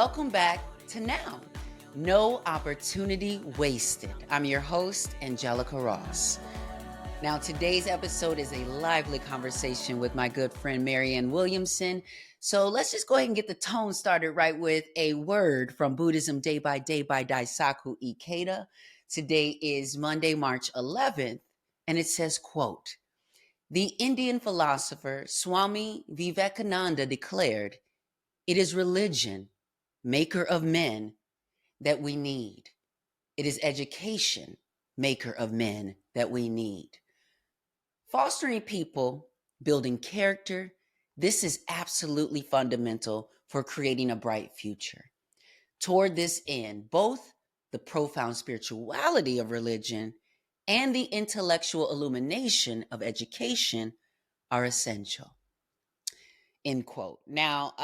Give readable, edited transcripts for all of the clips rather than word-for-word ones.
Welcome back to Now. No opportunity wasted. I'm your host, Angelica Ross. Now, today's episode is a lively conversation with my good friend, Marianne Williamson. So let's just go ahead and get the tone started right with a word from Buddhism Day by Daisaku Ikeda. Today is Monday, March 11th, and it says, quote, "The Indian philosopher Swami Vivekananda declared, 'It is religion, maker of men, that we need. It is education, maker of men, that we need.' Fostering people, building character, this is absolutely fundamental for creating a bright future. Toward this end, both the profound spirituality of religion and the intellectual illumination of education are essential." End quote. Now,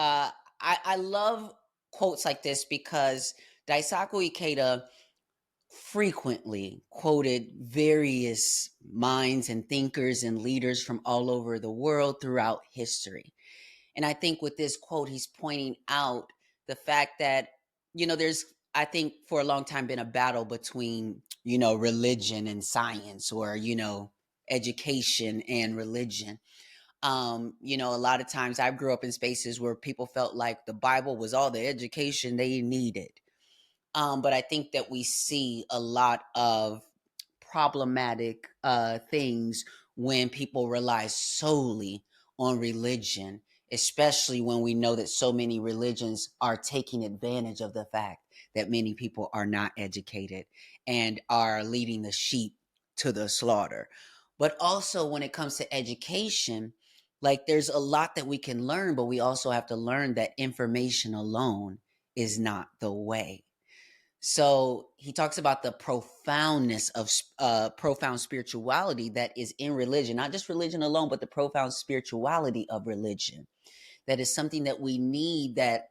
I love quotes like this because Daisaku Ikeda frequently quoted various minds and thinkers and leaders from all over the world throughout history. And I think with this quote, he's pointing out the fact that, there's, I think for a long time been a battle between, religion and science or, education and religion. A lot of times I grew up in spaces where people felt like the Bible was all the education they needed. But I think that we see a lot of problematic things when people rely solely on religion, especially when we know that so many religions are taking advantage of the fact that many people are not educated and are leading the sheep to the slaughter. But also when it comes to education, like there's a lot that we can learn, but we also have to learn that information alone is not the way. So he talks about the profoundness of profound spirituality that is in religion, not just religion alone, but the profound spirituality of religion. That is something that we need, that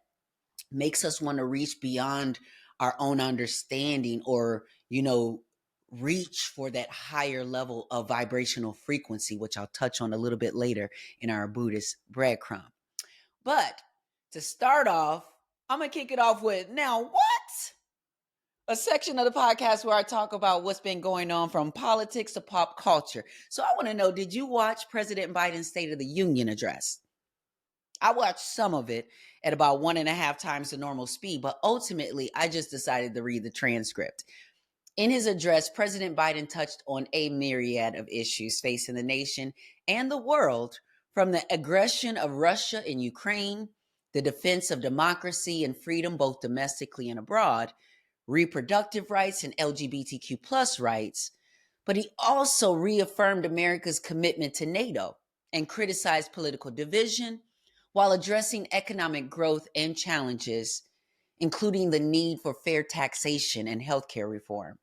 makes us want to reach beyond our own understanding or, reach for that higher level of vibrational frequency, which I'll touch on a little bit later in our Buddhist breadcrumb. But to start off, I'm going to kick it off with, now what? A section of the podcast where I talk about what's been going on from politics to pop culture. So I want to know, did you watch President Biden's State of the Union address? I watched some of it at about 1.5 times the normal speed, but ultimately I just decided to read the transcript. In his address, President Biden touched on a myriad of issues facing the nation and the world, from the aggression of Russia in Ukraine, the defense of democracy and freedom both domestically and abroad, reproductive rights and LGBTQ plus rights. But he also reaffirmed America's commitment to NATO and criticized political division while addressing economic growth and challenges, including the need for fair taxation and healthcare reform.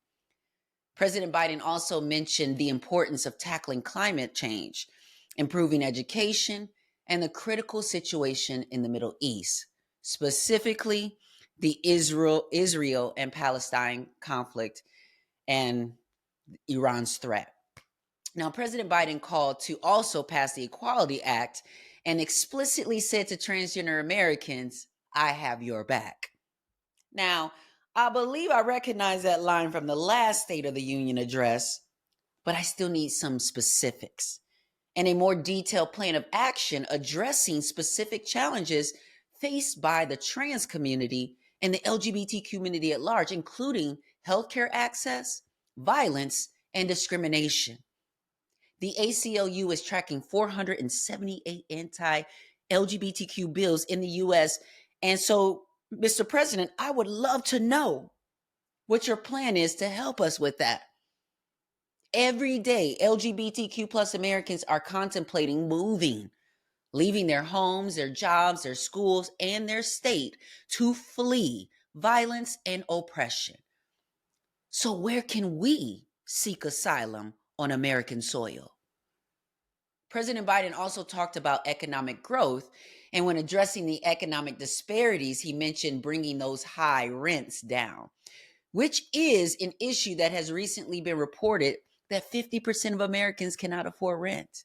President Biden also mentioned the importance of tackling climate change, improving education, and the critical situation in the Middle East, specifically the Israel and Palestine conflict and Iran's threat. Now, President Biden called to also pass the Equality Act and explicitly said to transgender Americans, "I have your back." Now, I believe I recognize that line from the last State of the Union address, but I still need some specifics and a more detailed plan of action addressing specific challenges faced by the trans community and the LGBT community at large, including healthcare access, violence, and discrimination. The ACLU is tracking 478 anti-LGBTQ bills in the U.S. And so, Mr. President, I would love to know what your plan is to help us with that. Every day, LGBTQ plus Americans are contemplating moving, leaving their homes, their jobs, their schools, and their state to flee violence and oppression. So where can we seek asylum on American soil? President Biden also talked about economic growth, and when addressing the economic disparities, he mentioned bringing those high rents down, which is an issue that has recently been reported that 50% of Americans cannot afford rent.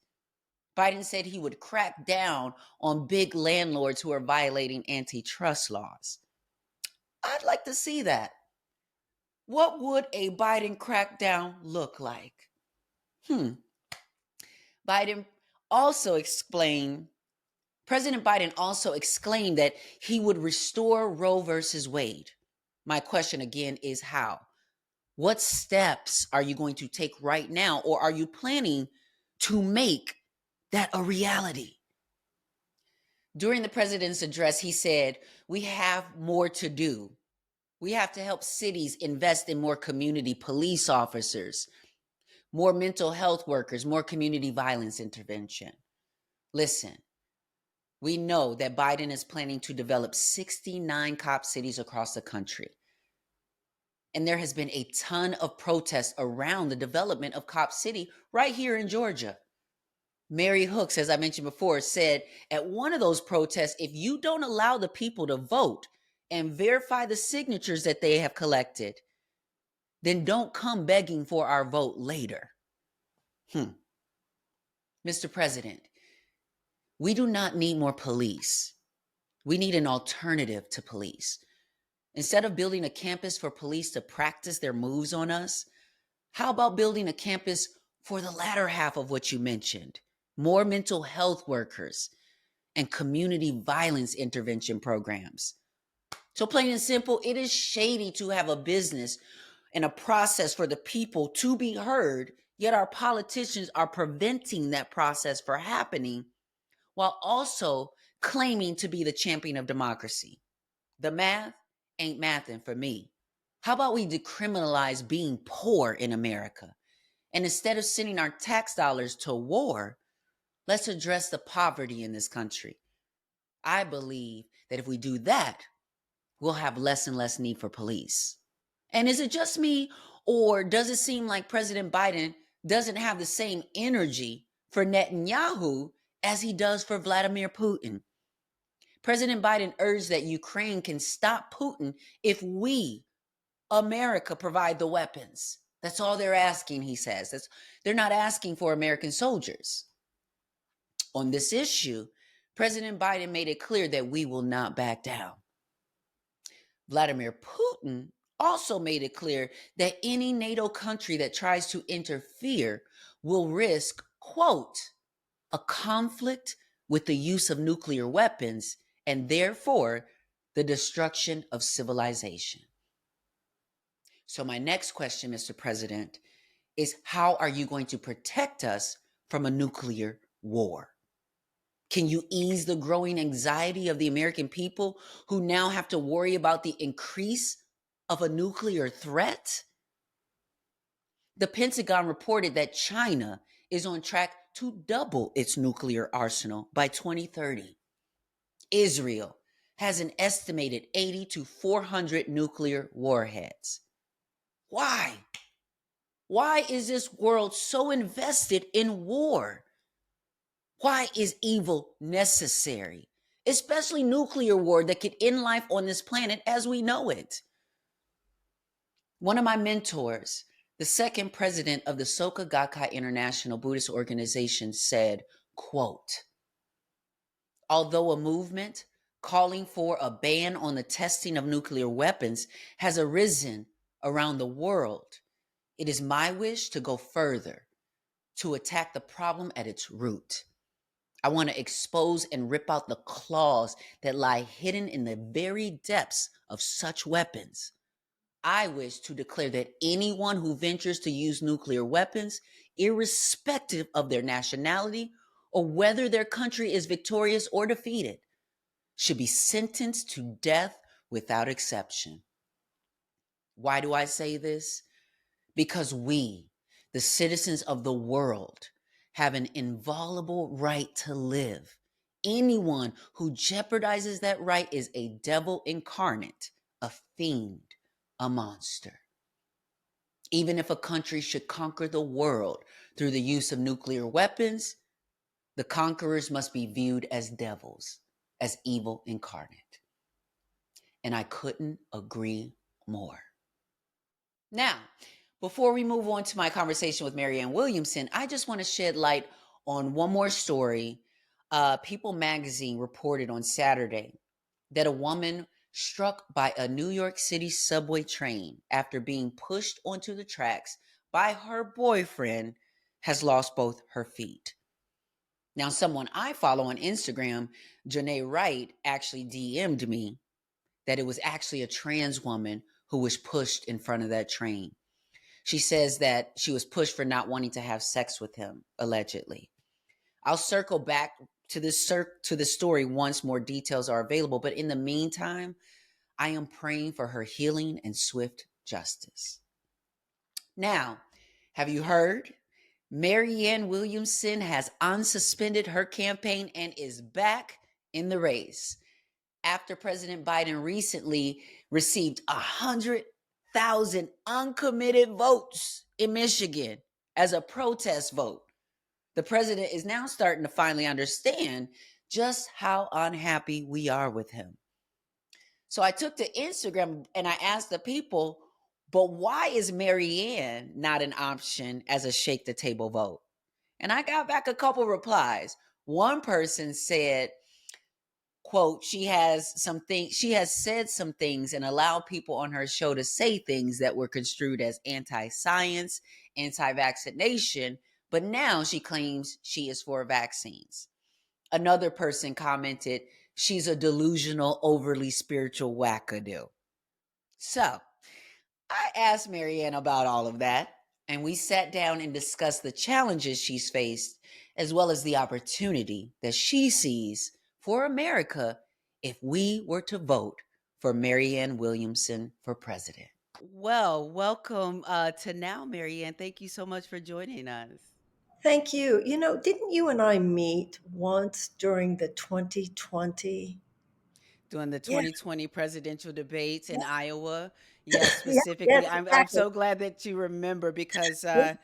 Biden said he would crack down on big landlords who are violating antitrust laws. I'd like to see that. What would a Biden crackdown look like? Biden also explained, President Biden also exclaimed that he would restore Roe versus Wade. My question again is how? What steps are you going to take right now, or are you planning to make that a reality? During the president's address, he said, we have more to do. We have to help cities invest in more community police officers, more mental health workers, more community violence intervention. Listen, we know that Biden is planning to develop 69 cop cities across the country. And there has been a ton of protests around the development of Cop City right here in Georgia. Mary Hooks, as I mentioned before, said at one of those protests, if you don't allow the people to vote and verify the signatures that they have collected, then don't come begging for our vote later. Mr. President, we do not need more police. We need an alternative to police. Instead of building a campus for police to practice their moves on us, how about building a campus for the latter half of what you mentioned? More mental health workers and community violence intervention programs. So plain and simple, it is shady to have a business and a process for the people to be heard, yet our politicians are preventing that process from happening while also claiming to be the champion of democracy. The math ain't mathin' for me. How about we decriminalize being poor in America? And instead of sending our tax dollars to war, let's address the poverty in this country. I believe that if we do that, we'll have less and less need for police. And is it just me, or does it seem like President Biden doesn't have the same energy for Netanyahu as he does for Vladimir Putin? President Biden urged that Ukraine can stop Putin if we, America, provide the weapons. That's all they're asking, he says. They're not asking for American soldiers. On this issue, President Biden made it clear that we will not back down. Vladimir Putin also made it clear that any NATO country that tries to interfere will risk, quote, a conflict with the use of nuclear weapons and therefore the destruction of civilization. So my next question, Mr. President, is how are you going to protect us from a nuclear war? Can you ease the growing anxiety of the American people who now have to worry about the increase of a nuclear threat? The Pentagon reported that China is on track to double its nuclear arsenal by 2030. Israel has an estimated 80 to 400 nuclear warheads. Why? Why is this world so invested in war? Why is evil necessary? Especially nuclear war that could end life on this planet as we know it. One of my mentors, the second president of the Soka Gakkai International Buddhist Organization, said, quote, although a movement calling for a ban on the testing of nuclear weapons has arisen around the world, it is my wish to go further, to attack the problem at its root. I want to expose and rip out the claws that lie hidden in the very depths of such weapons. I wish to declare that anyone who ventures to use nuclear weapons, irrespective of their nationality or whether their country is victorious or defeated, should be sentenced to death without exception. Why do I say this? Because we, the citizens of the world, have an inviolable right to live. Anyone who jeopardizes that right is a devil incarnate, a fiend, a monster. Even if a country should conquer the world through the use of nuclear weapons, the conquerors must be viewed as devils, as evil incarnate. And I couldn't agree more. Now, before we move on to my conversation with Marianne Williamson, I just want to shed light on one more story. People magazine reported on Saturday that a woman struck by a New York City subway train after being pushed onto the tracks by her boyfriend, has lost both her feet. Now, someone I follow on Instagram, Janae Wright, actually DM'd me that it was actually a trans woman who was pushed in front of that train. She says that she was pushed for not wanting to have sex with him, allegedly. I'll circle back to the story once more details are available, but in the meantime, I am praying for her healing and swift justice. Now, have you heard? Marianne Williamson has unsuspended her campaign and is back in the race after President Biden recently received 100,000 uncommitted votes in Michigan as a protest vote. The president is now starting to finally understand just how unhappy we are with him. So I took to Instagram and I asked the people, but why is Marianne not an option as a shake the table vote? And I got back a couple replies. One person said, quote, she has said some things and allowed people on her show to say things that were construed as anti-science, anti-vaccination, but now she claims she is for vaccines. Another person commented, she's a delusional, overly spiritual wackadoo. So I asked Marianne about all of that, and we sat down and discussed the challenges she's faced, as well as the opportunity that she sees for America if we were to vote for Marianne Williamson for president. Well, welcome to now, Marianne. Thank you so much for joining us. Thank you. Didn't you and I meet once during the 2020? During the Yeah, 2020 presidential debates in yeah, Iowa. Yes, yeah, specifically. yes, I'm exactly. so glad that you remember because that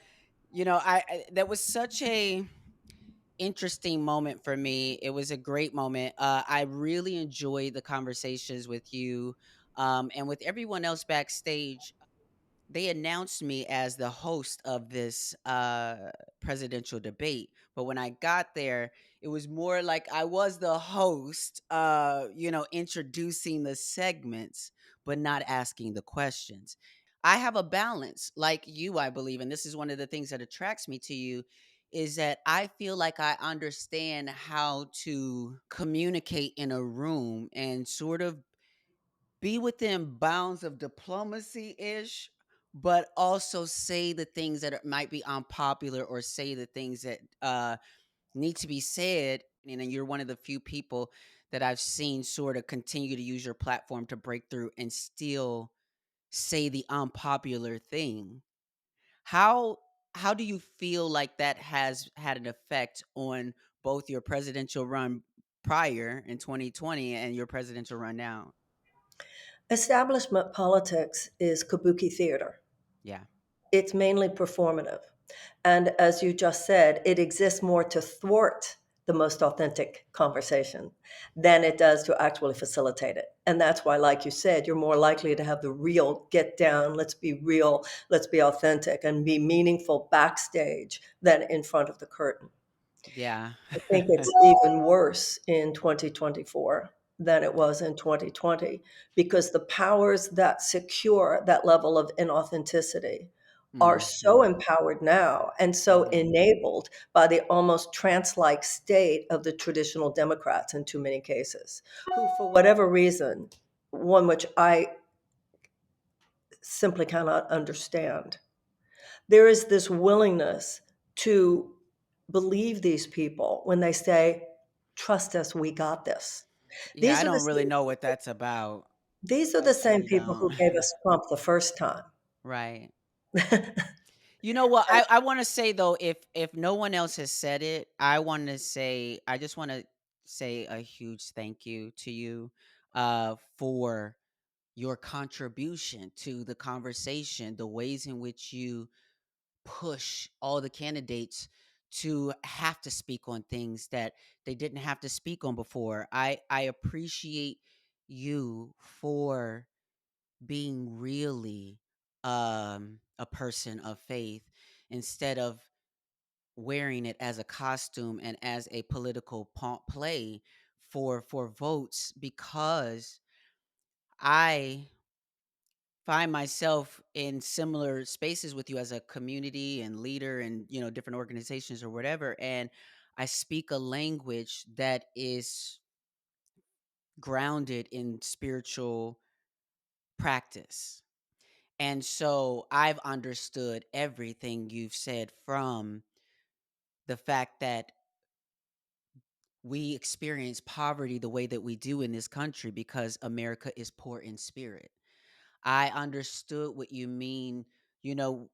was such a interesting moment for me. It was a great moment. I really enjoyed the conversations with you, and with everyone else backstage. They announced me as the host of this presidential debate, but when I got there, it was more like I was the host, introducing the segments, but not asking the questions. I have a balance like you, I believe, and this is one of the things that attracts me to you, is that I feel like I understand how to communicate in a room and sort of be within bounds of diplomacy ish, but also say the things that might be unpopular or say the things that need to be said. And then you're one of the few people that I've seen sort of continue to use your platform to break through and still say the unpopular thing. How how do you feel like that has had an effect on both your presidential run prior in 2020 and your presidential run now? Establishment politics is kabuki theater. Yeah. It's mainly performative. And as you just said, it exists more to thwart the most authentic conversation than it does to actually facilitate it. And that's why, like you said, you're more likely to have the real get down, let's be real, let's be authentic, and be meaningful backstage than in front of the curtain. Yeah. I think it's even worse in 2024 than it was in 2020 because the powers that secure that level of inauthenticity are so Mhm. empowered now and so Mhm. enabled by the almost trance like state of the traditional Democrats in too many cases, who, for whatever reason, one which I simply cannot understand, there is this willingness to believe these people when they say, trust us, we got this. Yeah, I These are the don't really same know what people, that's about. these are I the same truly people don't. who gave us Trump the first time. Right. You know what? I want to say though, if no one else has said it, I just want to say a huge thank you to you for your contribution to the conversation, the ways in which you push all the candidates to have to speak on things that they didn't have to speak on before. I appreciate you for being really a person of faith instead of wearing it as a costume and as a political play for votes, because I find myself in similar spaces with you as a community and leader and, different organizations or whatever. And I speak a language that is grounded in spiritual practice. And so I've understood everything you've said, from the fact that we experience poverty the way that we do in this country because America is poor in spirit. I understood what you mean,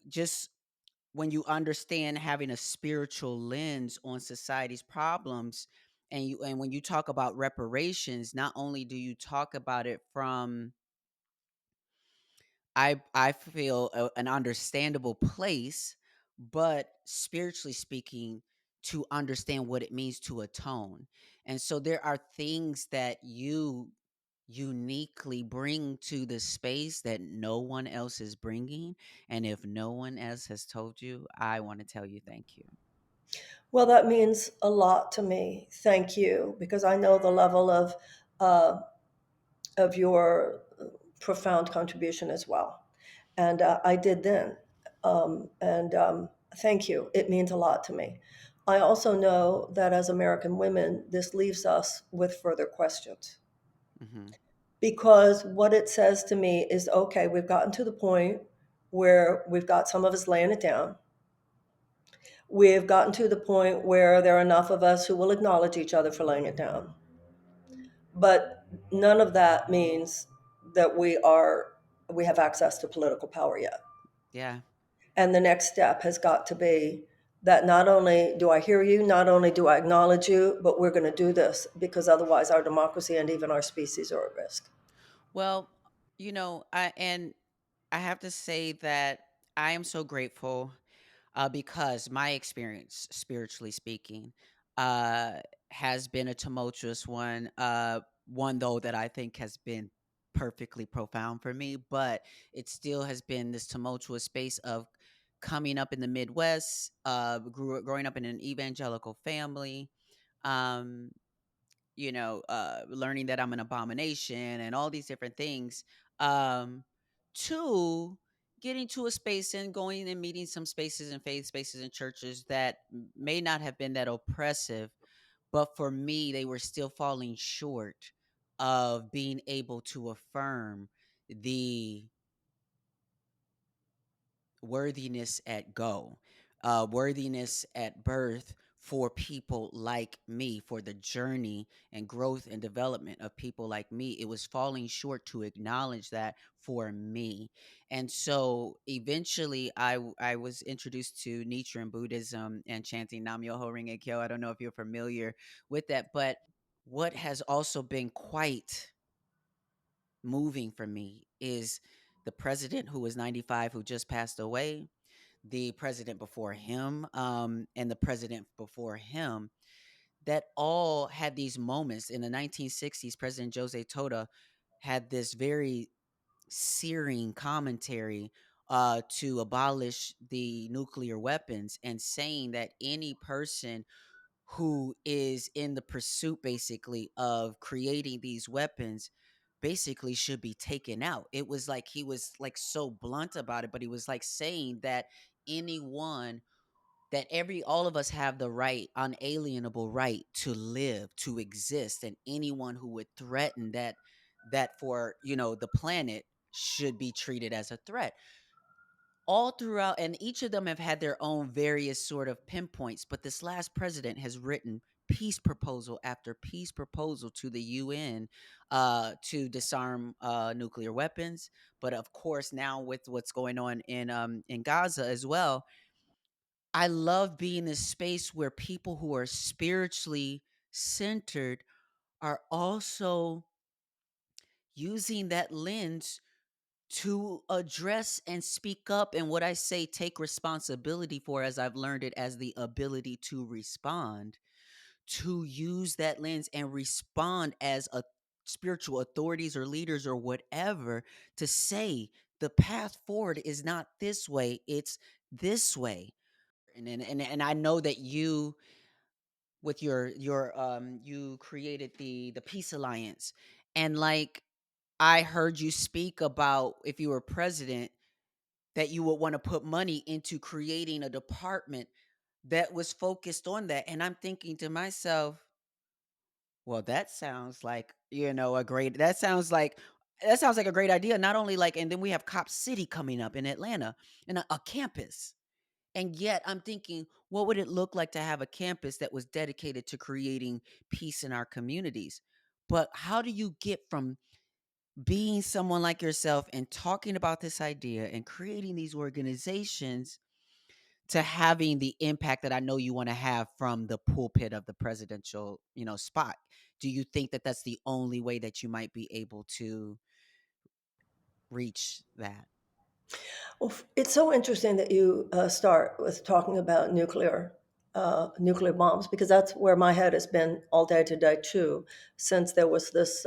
just when you understand having a spiritual lens on society's problems, and when you talk about reparations, not only do you talk about it from, I feel, an understandable place, but spiritually speaking, to understand what it means to atone. And so there are things that you uniquely bring to the space that no one else is bringing. And if no one else has told you, I want to tell you thank you. Well, that means a lot to me. Thank you, because I know the level uh, of your profound contribution as well, and I did then. And thank you. It means a lot to me. I also know that as American women, this leaves us with further questions, Hmm. because what it says to me is, okay, we've gotten to the point where we've got some of us laying it down. We've gotten to the point where there are enough of us who will acknowledge each other for laying it down. But none of that means that we have access to political power yet. Yeah. And the next step has got to be that not only do I hear you, not only do I acknowledge you, but we're going to do this, because otherwise our democracy and even our species are at risk. Well, I have to say that I am so grateful, because my experience, spiritually speaking, uh, has been a tumultuous one. One, though, that I think has been perfectly profound for me, but it still has been this tumultuous space of coming up in the Midwest, growing up in an evangelical family. Um, learning that I'm an abomination and all these different things. Um, to getting to a space and going and meeting some spaces and faith spaces and churches that may not have been that oppressive, but for me, they were still falling short of being able to affirm the worthiness at go, worthiness at birth for people like me, for the journey and growth and development of people like me. It was falling short to acknowledge that for me. And so eventually I was introduced to Nichiren Buddhism and chanting Nam Myoho Renge Kyo. I don't know if you're familiar with that, but what has also been quite moving for me is the president who was 95, who just passed away, the president before him, and the president before him, that all had these moments. In the 1960s, President Jose Toda had this very searing commentary, to abolish the nuclear weapons, and saying that any person who is in the pursuit, basically, of creating these weapons basically should be taken out. It was like he was like so blunt about it, but he was like saying that anyone, that every all of us have the right, unalienable right, to live, to exist, and anyone who would threaten that for, the planet, should be treated as a threat. All throughout, and each of them have had their own various sort of pinpoints, but this last president has written peace proposal after peace proposal to the UN, to disarm nuclear weapons. But of course, now with what's going on in Gaza as well, I love being in this space where people who are spiritually centered are also using that lens to address and speak up, and what I say, take responsibility for, as I've learned it, as the ability to respond, to use that lens and respond as a spiritual authorities or leaders or whatever, to say the path forward is not this way, it's this way. And I know that you, with your you created the Peace Alliance, and like, I heard you speak about if you were president that you would want to put money into creating a department that was focused on that. And I'm thinking to myself, well, that sounds like, a great that sounds like a great idea. Not only like, and then we have Cop City coming up in Atlanta and a campus. And yet I'm thinking, what would it look like to have a campus that was dedicated to creating peace in our communities? But how do you get from being someone like yourself and talking about this idea and creating these organizations to having the impact that I know you want to have from the pulpit of the presidential, spot? Do you think that that's the only way that you might be able to reach that? Well, it's so interesting that you start with talking about nuclear bombs, because that's where my head has been all day today too. Since there was this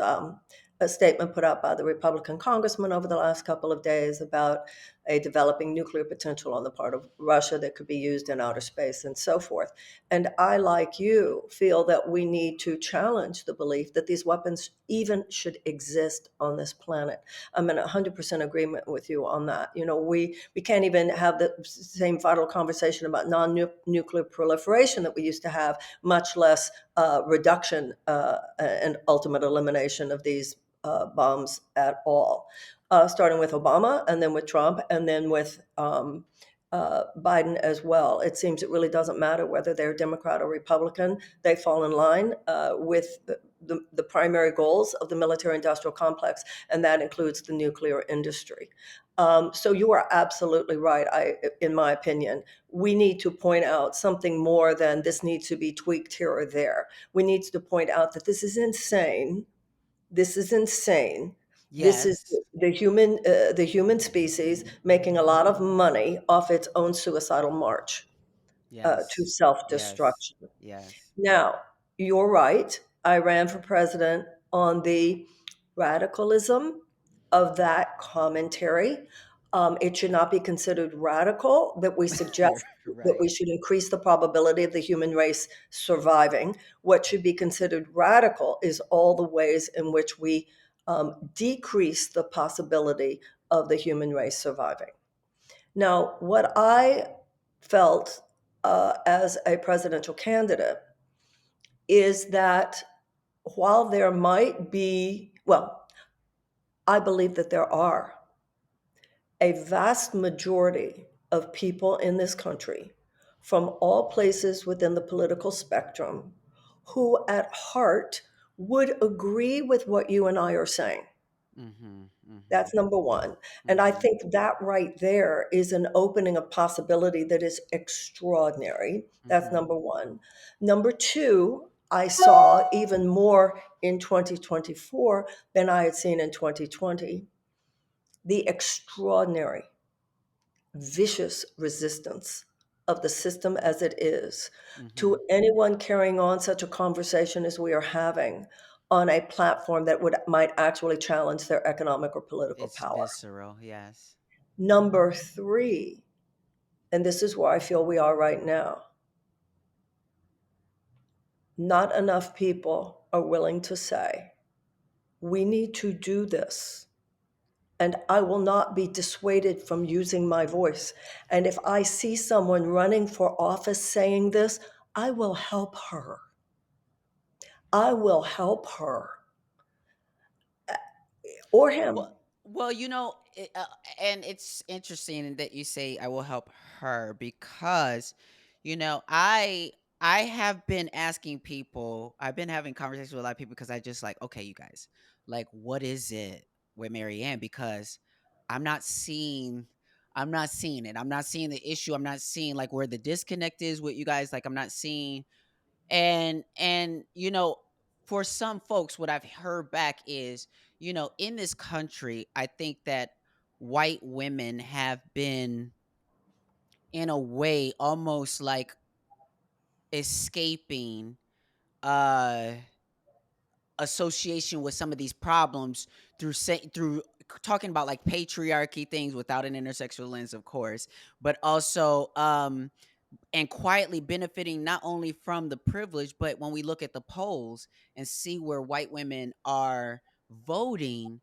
a statement put out by the Republican congressman over the last couple of days about a developing nuclear potential on the part of Russia that could be used in outer space and so forth. And I, like you, feel that we need to challenge the belief that these weapons even should exist on this planet. I'm in 100% agreement with you on that. We can't even have the same vital conversation about non-nuclear proliferation that we used to have, much less reduction and ultimate elimination of these bombs at all. Starting with Obama, and then with Trump, and then with Biden as well. It seems it really doesn't matter whether they're Democrat or Republican. They fall in line with the primary goals of the military industrial complex, and that includes the nuclear industry. So you are absolutely right. In my opinion, we need to point out something more than this needs to be tweaked here or there. We need to point out that this is insane. This is insane. This is Yes. the human species making a lot of money off its own suicidal march to Yes. Yes. self-destruction. Yes. Now, you're right. I ran for president on the radicalism of that commentary. It should not be considered radical that we You're suggest that we right. should increase the probability of the human race surviving. What should be considered radical is all the ways in which we decrease the possibility of the human race surviving. Now, what I felt as a presidential candidate is that while there might be, well, I believe that there are a vast majority of people in this country from all places within the political spectrum who at heart would agree with what you and I are saying. Mhm. Mhm. That's number one. And I Mhm. think that right there is an opening of possibility that is extraordinary. That's Mhm. number one. Number two, I saw even more in 2024 than I had seen in 2020, the extraordinary, vicious resistance of the system as it is Mhm. to anyone carrying on such a conversation as we are having on a platform that might actually challenge their economic or political It's power. visceral, yes. Number three, and this is where I feel we are right now, not enough people are willing to say, we need to do this. And I will not be dissuaded from using my voice. And if I see someone running for office saying this, I will help her. I will help her or him. Well, and it's interesting that you say I will help her because, I have been asking people, I've been having conversations with a lot of people because I just like, okay, you guys, like, what is it with Marianne? Because I'm not seeing, I'm not seeing it. I'm not seeing the issue. I'm not seeing like where the disconnect is with you guys. Like, I'm not seeing and for some folks what I've heard back is, in this country I think that white women have been in a way almost like escaping uh association with some of these problems through talking about like patriarchy things without an intersectional lens, of course, but also and quietly benefiting not only from the privilege, but when we look at the polls and see where white women are voting,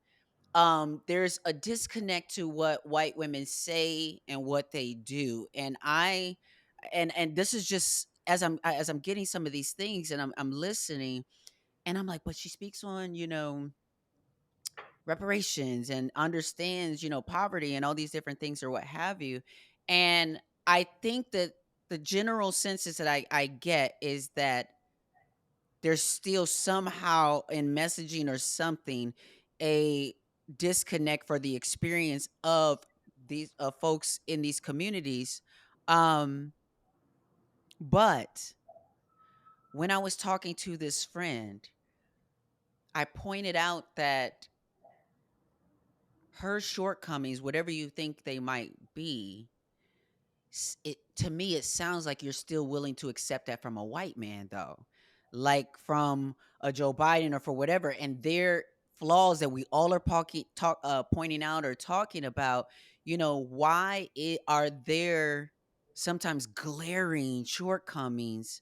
there's a disconnect to what white women say and what they do. And and this is just as I'm getting some of these things and I'm listening, and I'm like, but she speaks on, reparations and understands, poverty and all these different things or what have you. And I think that the general census that I get is that there's still somehow in messaging or something a disconnect for the experience of these folks in these communities. Um, but when I was talking to this friend, I pointed out that her shortcomings, whatever you think they might be, it to me it sounds like you're still willing to accept that from a white man though, like from a Joe Biden or for whatever, and their flaws that we all are pointing out or talking about. Why are there sometimes glaring shortcomings?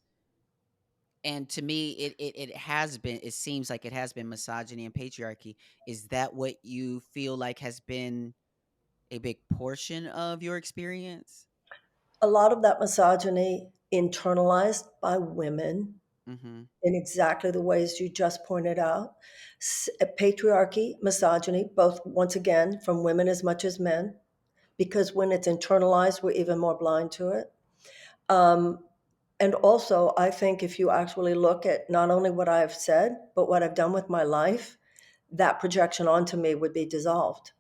And to me, it seems like it has been misogyny and patriarchy. Is that what you feel like has been a big portion of your experience? A lot of that misogyny internalized by women Mhm. in exactly the ways you just pointed out. Patriarchy, misogyny, both once again from women as much as men, because when it's internalized, we're even more blind to it. Um, and also, I think if you actually look at not only what I've said, but what I've done with my life, that projection onto me would be dissolved.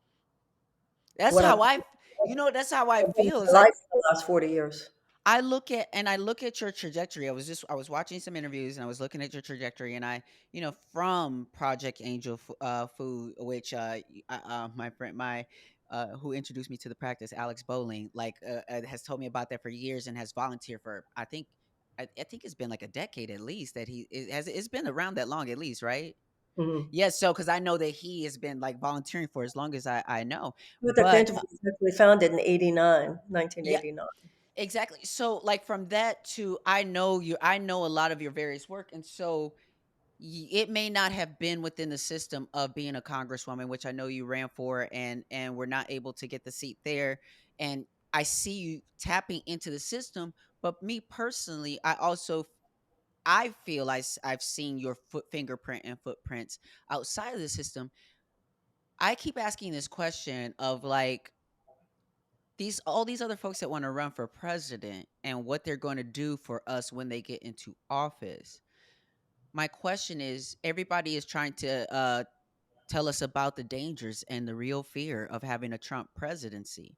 That's What I've how done that's how I with feel. It's my life like for the last 40 years. I look at your trajectory. I was watching some interviews and I was looking at your trajectory, and from Project Angel Food, which my friend my who introduced me to the practice, Alex Bowling, has told me about that for years and has volunteered for, I think it's been like a decade at least that it's been around that long at least, right? Mhm. Yes, so because I know that he has been like volunteering for as long as I know. Project But Angel was actually founded in 89, yeah, 1989. exactly. So, like, from that to I know a lot of your various work, and so it may not have been within the system of being a congresswoman, which I know you ran for, and were not able to get the seat there. And I see you tapping into the system, but me personally, I feel I've seen your fingerprint and footprints outside of the system. I keep asking this question of like these all these other folks that want to run for president and what they're going to do for us when they get into office. My question is, everybody is trying to tell us about the dangers and the real fear of having a Trump presidency.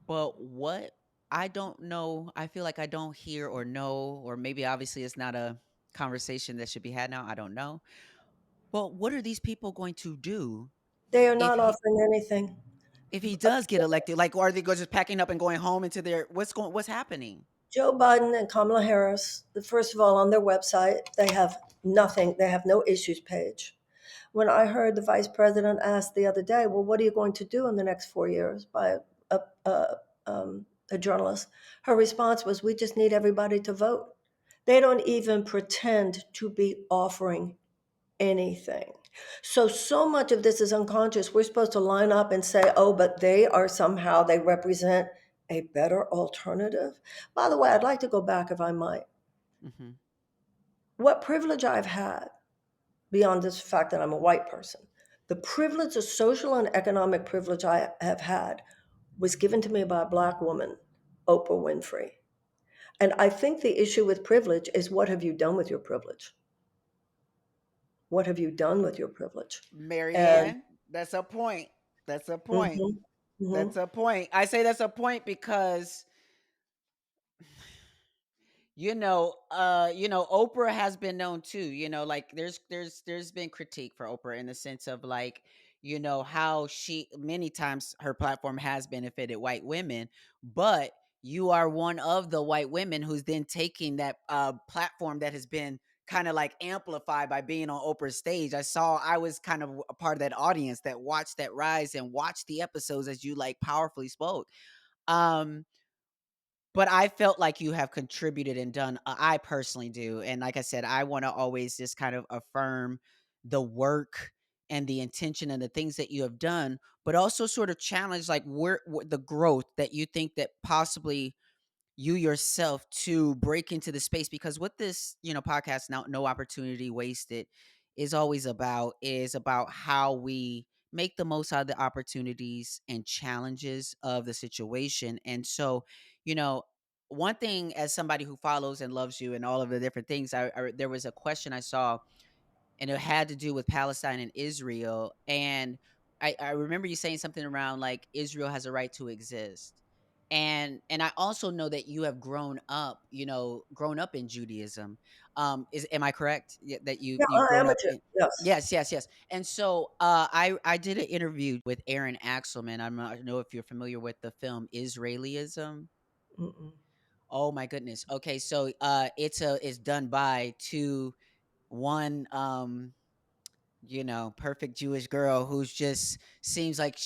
But what I don't know, I feel like I don't hear or know, or maybe obviously it's not a conversation that should be had now. I don't know. But what are these people going to do They are if not offering anything. he does get elected? Like, are they just packing up and going home into their what's happening? Joe Biden and Kamala Harris, first of all, on their website, they have nothing. They have no issues page. When I heard the vice president ask the other day, well, what are you going to do in the next 4 years by a, a, a journalist? Her response was, we just need everybody to vote. They don't even pretend to be offering anything. So much of this is unconscious. We're supposed to line up and say, oh, but they represent a better alternative. By the way, I'd like to go back if I might. Hmm. What privilege I've had beyond this fact that I'm a white person, the privilege, the social and economic privilege I have had was given to me by a Black woman, Oprah Winfrey. And I think the issue with privilege is, what have you done with your privilege? What have you done with your privilege? And Marianne, that's a point. That's a point. mhm, That's mhm. a point. I say that's a point because Oprah has been known too, like there's been critique for Oprah in the sense of like, how she many times her platform has benefited white women, but you are one of the white women who's then taking that platform that has been kind of like amplified by being on Oprah's stage. I was kind of a part of that audience that watched that rise and watched the episodes as you like powerfully spoke. Um but I felt like you have contributed and done, I personally do, and like I said, I wanna always just kind of affirm the work and the intention and the things that you have done, but also sort of challenge like the growth that you think that possibly you yourself to break into the space, because what this podcast, now no opportunity wasted, is about how we make the most out of the opportunities and challenges of the situation. And so, you know one thing, as somebody who follows and loves you and all of the different things, there was a question I saw, and it had to do with Palestine and Israel. And I remember you saying something around like Israel has a right to exist. And I also know that you have grown up in Judaism. Is Am I correct? That Yeah, you've I grown am a up Jew. in. Yes. Yes, yes, yes. And so I did an interview with Aaron Axelman. I don't know if you're familiar with the film Israelism. Mm-mm. Oh my goodness. Okay, so it's done by two one perfect Jewish girl who's just seems like,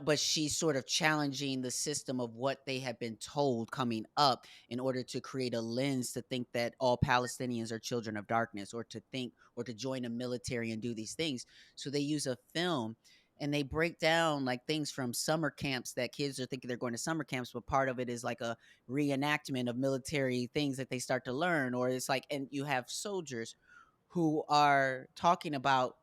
but she's sort of challenging the system of what they have been told coming up, in order to create a lens to think that all Palestinians are children of darkness, or to think, or to join a military and do these things. So they use a film, and they break down like things from summer camps, that kids are thinking they're going to summer camps, but part of it is like a reenactment of military things that they start to learn. Or it's like, and you have soldiers who are talking about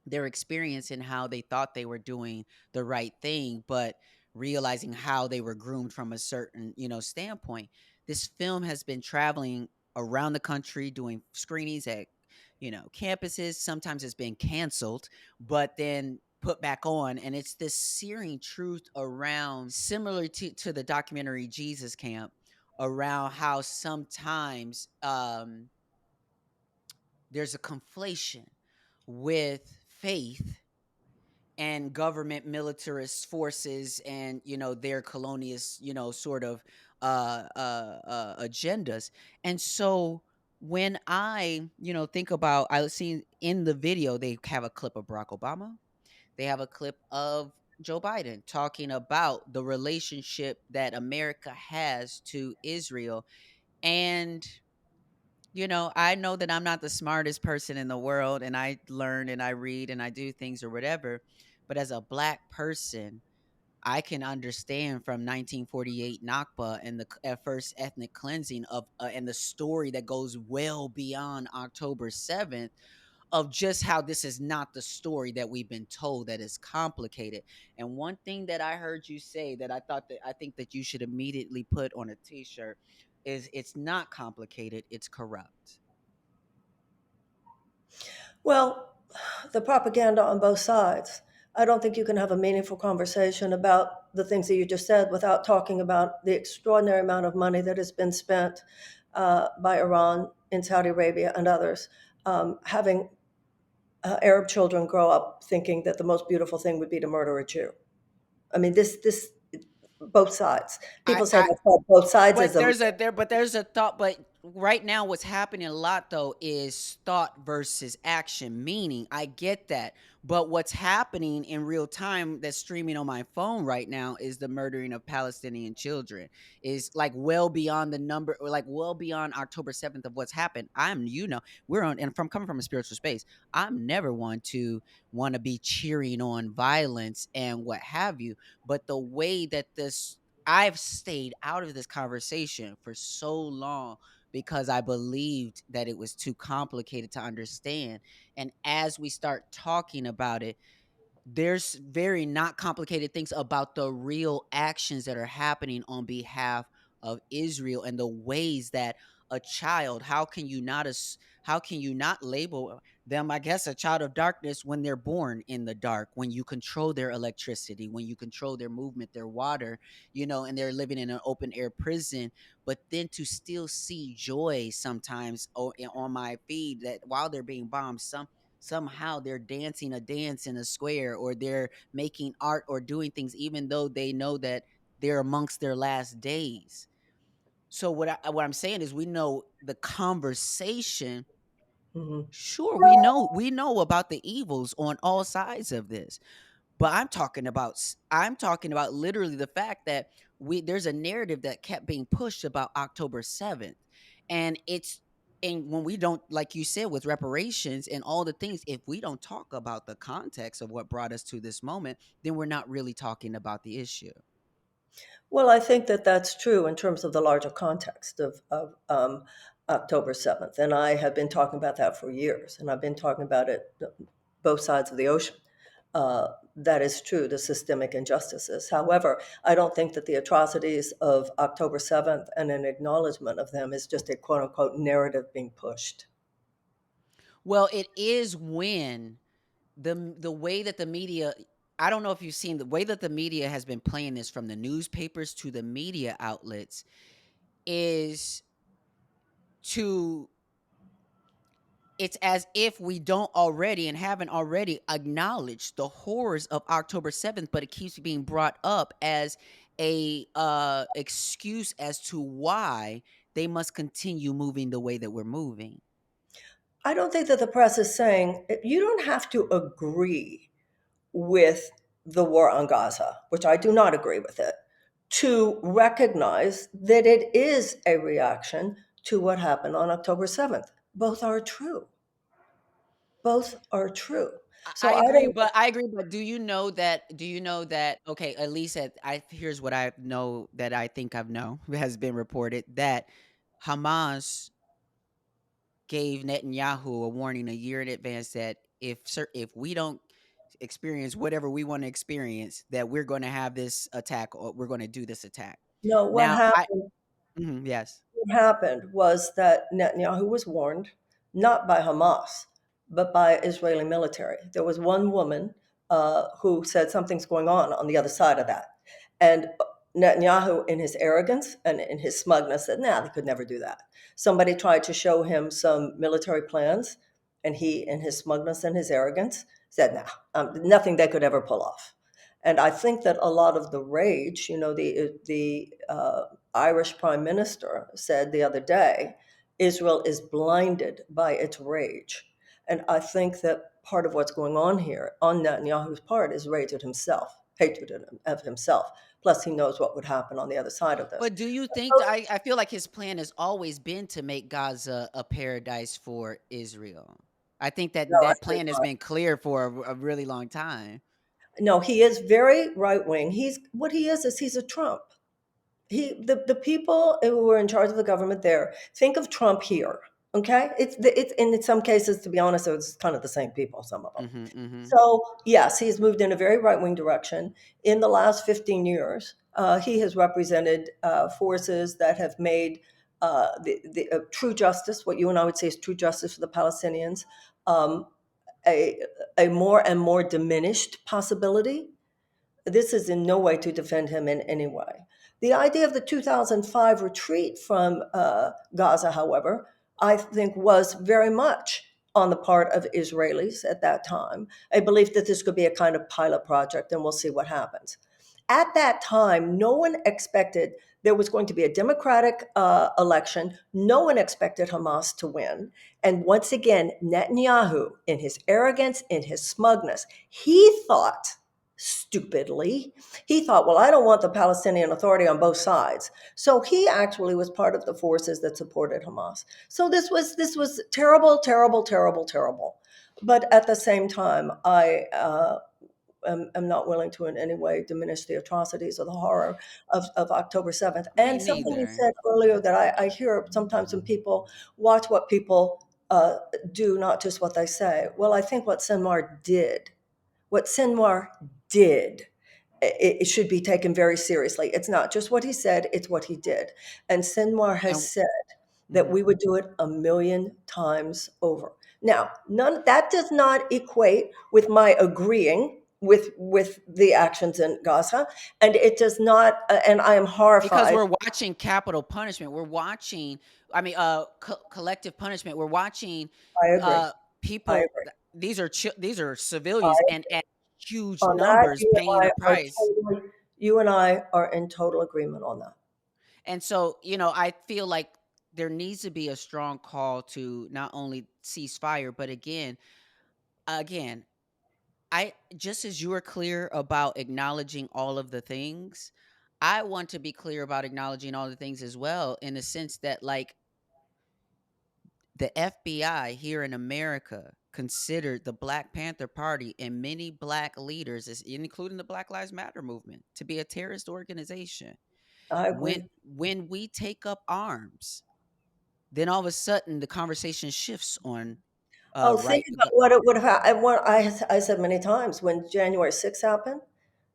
their experience and how they thought they were doing the right thing, but realizing how they were groomed from a certain, standpoint. This film has been traveling around the country doing screenings at, campuses. Sometimes it's been canceled, but then put back on. And it's this searing truth around, similar to the documentary Jesus Camp, around how sometimes there's a conflation with faith and government militarist forces, and their colonialist, sort of agendas. And so when I think about, I was seeing in the video, they have a clip of Barack Obama, they have a clip of Joe Biden talking about the relationship that America has to Israel. And I know that I'm not the smartest person in the world, and I learn and I read and I do things or whatever. But as a black person, I can understand from 1948 Nakba and the first ethnic cleansing of, and the story that goes well beyond October 7th, of just how this is not the story that we've been told, that is complicated. And one thing that I heard you say that I think that you should immediately put on a t-shirt is, it's not complicated, it's corrupt. Well, the propaganda on both sides. I don't think you can have a meaningful conversation about the things that you just said without talking about the extraordinary amount of money that has been spent by Iran in Saudi Arabia and others, having Arab children grow up thinking that the most beautiful thing would be to murder a Jew. I mean, this both sides. I, People say I that's called both But sidesism. there's a thought. But right now, what's happening a lot though is thought versus action. Meaning, I get that, but what's happening in real time that's streaming on my phone right now is the murdering of Palestinian children. Is like well beyond the number, or like well beyond October 7th of what's happened. We're on, and from coming from a spiritual space, I'm never one to want to be cheering on violence and what have you. But the way that this I've stayed out of this conversation for so long, because I believed that it was too complicated to understand. And as we start talking about it, there's very not complicated things about the real actions that are happening on behalf of Israel, and the ways that a child, how can you not label them, I guess, a child of darkness when they're born in the dark, when you control their electricity, when you control their movement, their water, and they're living in an open air prison. But then to still see joy sometimes on my feed, that while they're being bombed, somehow they're dancing a dance in a square, or they're making art or doing things, even though they know that they're amongst their last days. So what I'm saying is, we know the conversation. Mhm. Sure, we know about the evils on all sides of this. But I'm talking about literally the fact that we there's a narrative that kept being pushed about October 7th. And it's And when we don't, like you said, with reparations and all the things, if we don't talk about the context of what brought us to this moment, then we're not really talking about the issue. Well, I think that that's true in terms of the larger context of October 7th. And I have been talking about that for years, and I've been talking about it both sides of the ocean. That is true, the systemic injustices. However, I don't think that the atrocities of October 7th and an acknowledgement of them is just a quote unquote narrative being pushed. Well, it is when the way that the media, I don't know if you've seen the way that the media has been playing this, from the newspapers to the media outlets, is to it's as if we don't already and haven't already acknowledged the horrors of October 7th, but it keeps being brought up as a excuse as to why they must continue moving the way that we're moving. I don't think that the press is saying you don't have to agree with the war on Gaza, which I do not agree with it, to recognize that it is a reaction to what happened on October 7th. Both are true. Both are true. I So I agree, don't but I agree, but do you know that, okay, at least here's what I know, that I think I've know has been reported, that Hamas gave Netanyahu a warning a year in advance that if we don't experience whatever we want to experience, that we're going to have this attack, or we're going to do this attack. know what Now, happened. yes. What happened was that Netanyahu was warned not by Hamas, but by Israeli military. There was one woman who said something's going on the other side of that. And Netanyahu, in his arrogance and in his smugness, said, nah, they could never do that. Somebody tried to show him some military plans, and he, in his smugness and his arrogance, said, nah, nothing they could ever pull off. And I think that a lot of the rage, the Irish prime minister said the other day, Israel is blinded by its rage. And I think that part of what's going on here on Netanyahu's part is rage at himself, hatred of himself. Plus, he knows what would happen on the other side of this. But do you think, I feel like his plan has always been to make Gaza a paradise for Israel. I think No, that I that think plan has not. been clear for a really long time. No, he is very right wing. He's what he is he's a Trump. The people who are in charge of the government there think of Trump here. Okay, it's in some cases, to be honest, it's kind of the same people, some of them. Mhm, mhm. So yes, he's moved in a very right wing direction. In the last 15 years, he has represented forces that have made the true justice, what you and I would say is true justice for the Palestinians, um, a, a more and more diminished possibility. This is in no way to defend him in any way. The idea of the 2005 retreat from Gaza, however, I think was very much on the part of Israelis at that time, a belief that this could be a kind of pilot project and we'll see what happens. At that time, no one expected there was going to be a democratic election. No one expected Hamas to win. And once again, Netanyahu, in his arrogance, in his smugness, he thought, stupidly, he thought, well, I don't want the Palestinian Authority on both sides. So he actually was part of the forces that supported Hamas. So this was terrible, terrible, terrible, terrible. But at the same time, I am not willing to in any way diminish the atrocities or the horror of October 7th. Me And something you neither. said earlier that I hear sometimes when people watch what people do, not just what they say. Well, I think what Sinwar did, it should be taken very seriously. It's not just what he said, it's what he did. And Sinwar has And said that mhm. we would do it a million times over. Now, none that does not equate with my agreeing with the actions in Gaza, and it does not. And I am Because horrified. we're watching capital punishment. We're watching, I mean, collective punishment. We're watching I agree. uh, I people. agree. These are civilians, I, and at huge on that, numbers paying a price. you and I are in total agreement on that. And so, I feel like there needs to be a strong call to not only cease fire, but again, I just as you are clear about acknowledging all of the things, I want to be clear about acknowledging all the things as well, in the sense that, like, The FBI here in America considered the Black Panther Party and many black leaders, including the Black Lives Matter movement, to be a terrorist organization. I When agree. when we take up arms, then all of a sudden the conversation shifts on Oh, think right. about what it would have I said many times when January 6th happened,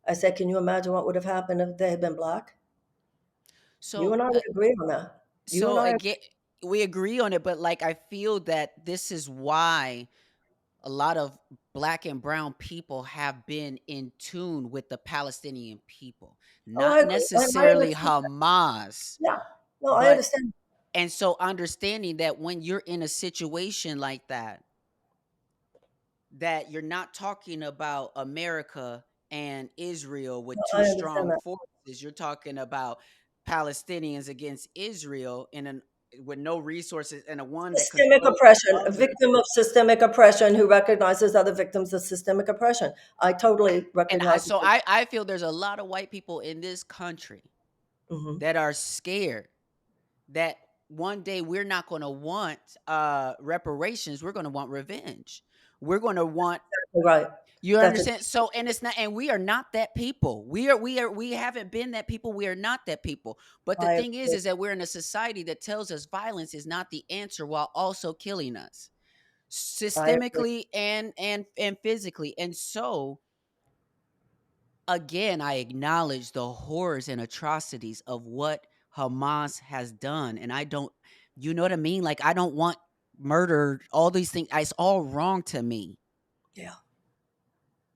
I said, can you imagine what would have happened if they had been black? You So and I would agree on that. You and so I, again, we agree on it, but like I feel that this is why a lot of black and brown people have been in tune with the Palestinian people, oh, I not agree. And I necessarily understand. Hamas, Yeah. No, I but understand. and so understanding that when you're in a situation like that, that you're not talking about America and Israel with No, two I understand strong that. forces. You're talking about Palestinians against Israel in an with no resources and a one that Systemic controls oppression, the a other. victim of systemic oppression who recognizes other victims of systemic oppression. I totally And recognize it. I feel there's a lot of white people in this country Mhm. that are scared that one day we're not going to want reparations. We're going to want revenge. We're going to want. You're right. You That's a, understand? So, and it's not, and we are not that people. We haven't been that people. We are not that people. But the I thing agree. is that we're in a society that tells us violence is not the answer while also killing us I agree. systemically and physically. And so, again, I acknowledge the horrors and atrocities of what Hamas has done, and I don't, you know what I mean? Like I don't want murder. All these things, it's all wrong to me. Yeah.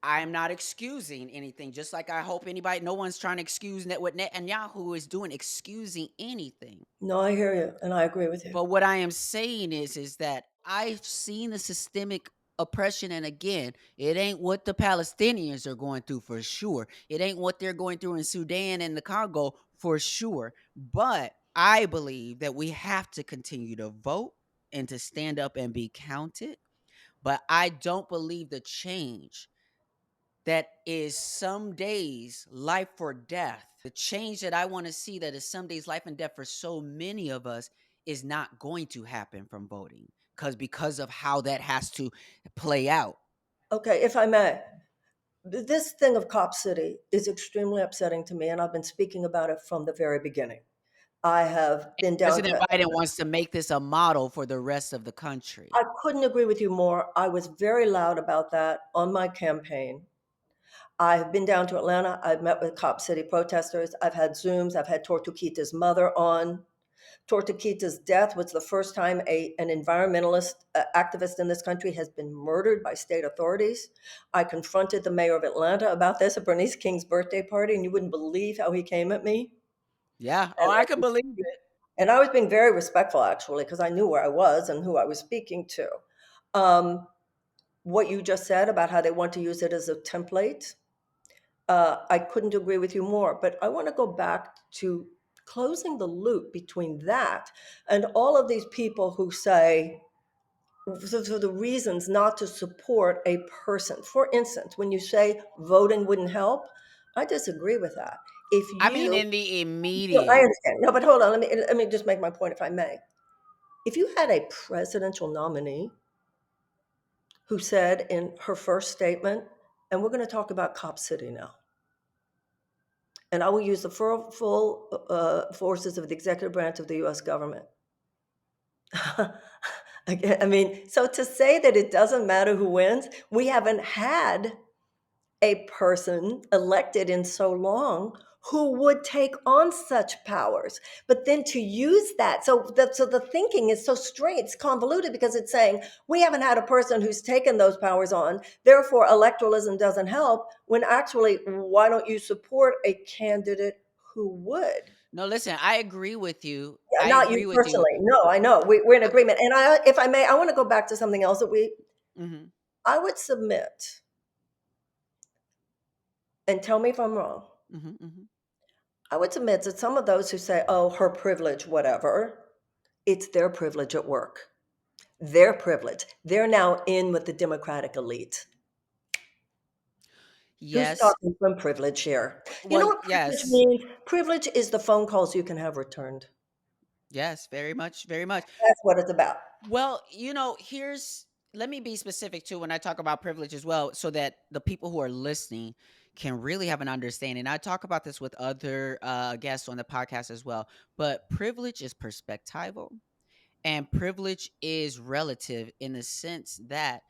I'm not excusing anything, just like I hope anybody, no one's trying to excuse what Netanyahu is doing, excusing anything. No, I hear you, and I agree with you. But what I am saying is that I've seen the systemic oppression, and again, it ain't what the Palestinians are going through for sure. It ain't what they're going through in Sudan and the Congo for sure. But I believe that we have to continue to vote and to stand up and be counted. But I don't believe the change that is some days life or death. The change that I want to see that is some days life and death for so many of us is not going to happen from voting because of how that has to play out. Okay, if I may, this thing of Cop City is extremely upsetting to me, and I've been speaking about it from the very beginning. I have been down President to, Biden wants to make this a model for the rest of the country. I couldn't agree with you more. I was very loud about that on my campaign. I've been down to Atlanta. I've met with Cop City protesters. I've had Zooms. I've had Tortuguita's mother on. Tortuguita's death was the first time an environmentalist activist in this country has been murdered by state authorities. I confronted the mayor of Atlanta about this at Bernice King's birthday party, and you wouldn't believe how he came at me. Yeah. Oh, And I I can was, believe it. and I was being very respectful, actually, because I knew where I was and who I was speaking to. Um, what you just said about how they want to use it as a template, I couldn't agree with you more. But I want to go back to closing the loop between that and all of these people who say, for the reasons not to support a person. For instance, when you say voting wouldn't help, I disagree with that. If I mean, you, in the well, I immediate. understand. No, but hold on. Let me just make my point, if I may. If you had a presidential nominee who said in her first statement, and we're going to talk about Cop City now, and I will use the full forces of the executive branch of the U.S. government. I mean, so to say that it doesn't matter who wins, we haven't had a person elected in so long who would take on such powers. But then to use that, so the thinking is so straight, it's convoluted because it's saying we haven't had a person who's taken those powers on, therefore electoralism doesn't help, when actually, why don't you support a candidate who would? No, listen, I agree with you. Yeah, I not you agree with you. personally. No, I know. We're in agreement. And if I may, I want to go back to something else that Mhm, I would submit, and tell me if I'm wrong. mhm, mhm. I would submit that some of those who say, oh, her privilege, whatever, it's their privilege at work. Their privilege. They're now in with the Democratic elite. Who's Yes. talking from privilege here? You know Well, what privilege yes. means? Privilege is the phone calls you can have returned. Yes, very much, very much. That's what it's about. Well, here's let me be specific too when I talk about privilege as well, so that the people who are listening can really have an understanding. I talk about this with other guests on the podcast as well, but privilege is perspectival and privilege is relative in the sense that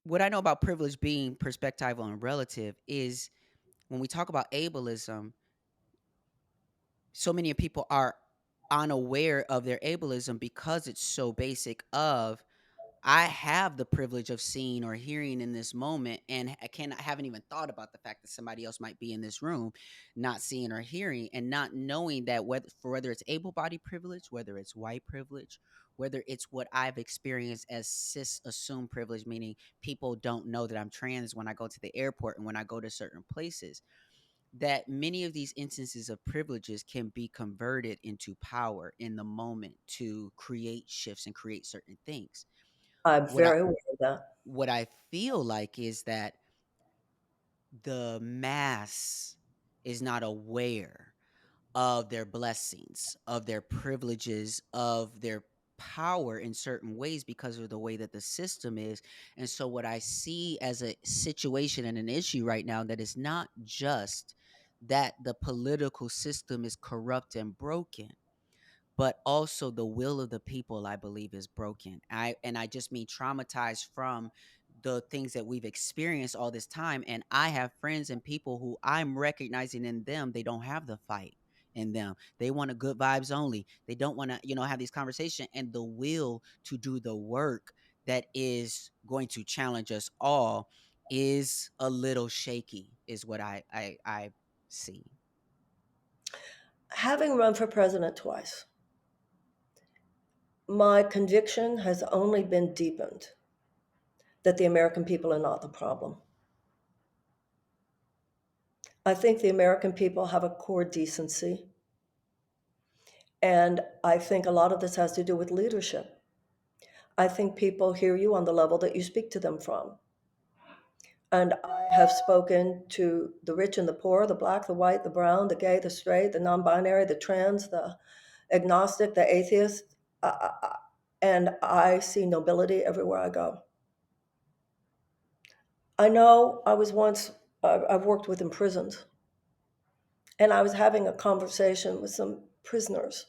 what I know about privilege being perspectival and relative is when we talk about ableism, so many people are unaware of their ableism because it's so basic of I have the privilege of seeing or hearing in this moment, and I haven't even thought about the fact that somebody else might be in this room, not seeing or hearing, and not knowing that whether it's able body privilege, whether it's white privilege, whether it's what I've experienced as cis assumed privilege, meaning people don't know that I'm trans when I go to the airport and when I go to certain places, that many of these instances of privileges can be converted into power in the moment to create shifts and create certain things. I'm What I very aware of that. what I feel like is that the mass is not aware of their blessings, of their privileges, of their power in certain ways because of the way that the system is. And so, what I see as a situation and an issue right now that is not just that the political system is corrupt and broken, but also the will of the people, I believe, is broken. I just mean traumatized from the things that we've experienced all this time. And I have friends and people who I'm recognizing in them, they don't have the fight in them. They want a good vibes only. They don't want to, have these conversations, and the will to do the work that is going to challenge us all is a little shaky, is what I see. Having run for president twice, my conviction has only been deepened that the American people are not the problem. I think the American people have a core decency. And I think a lot of this has to do with leadership. I think people hear you on the level that you speak to them from. And I have spoken to the rich and the poor, the black, the white, the brown, the gay, the straight, the non binary, the trans, the agnostic, the atheist. And I see nobility everywhere I go. I know I was once, I've worked with imprisoned, and I was having a conversation with some prisoners.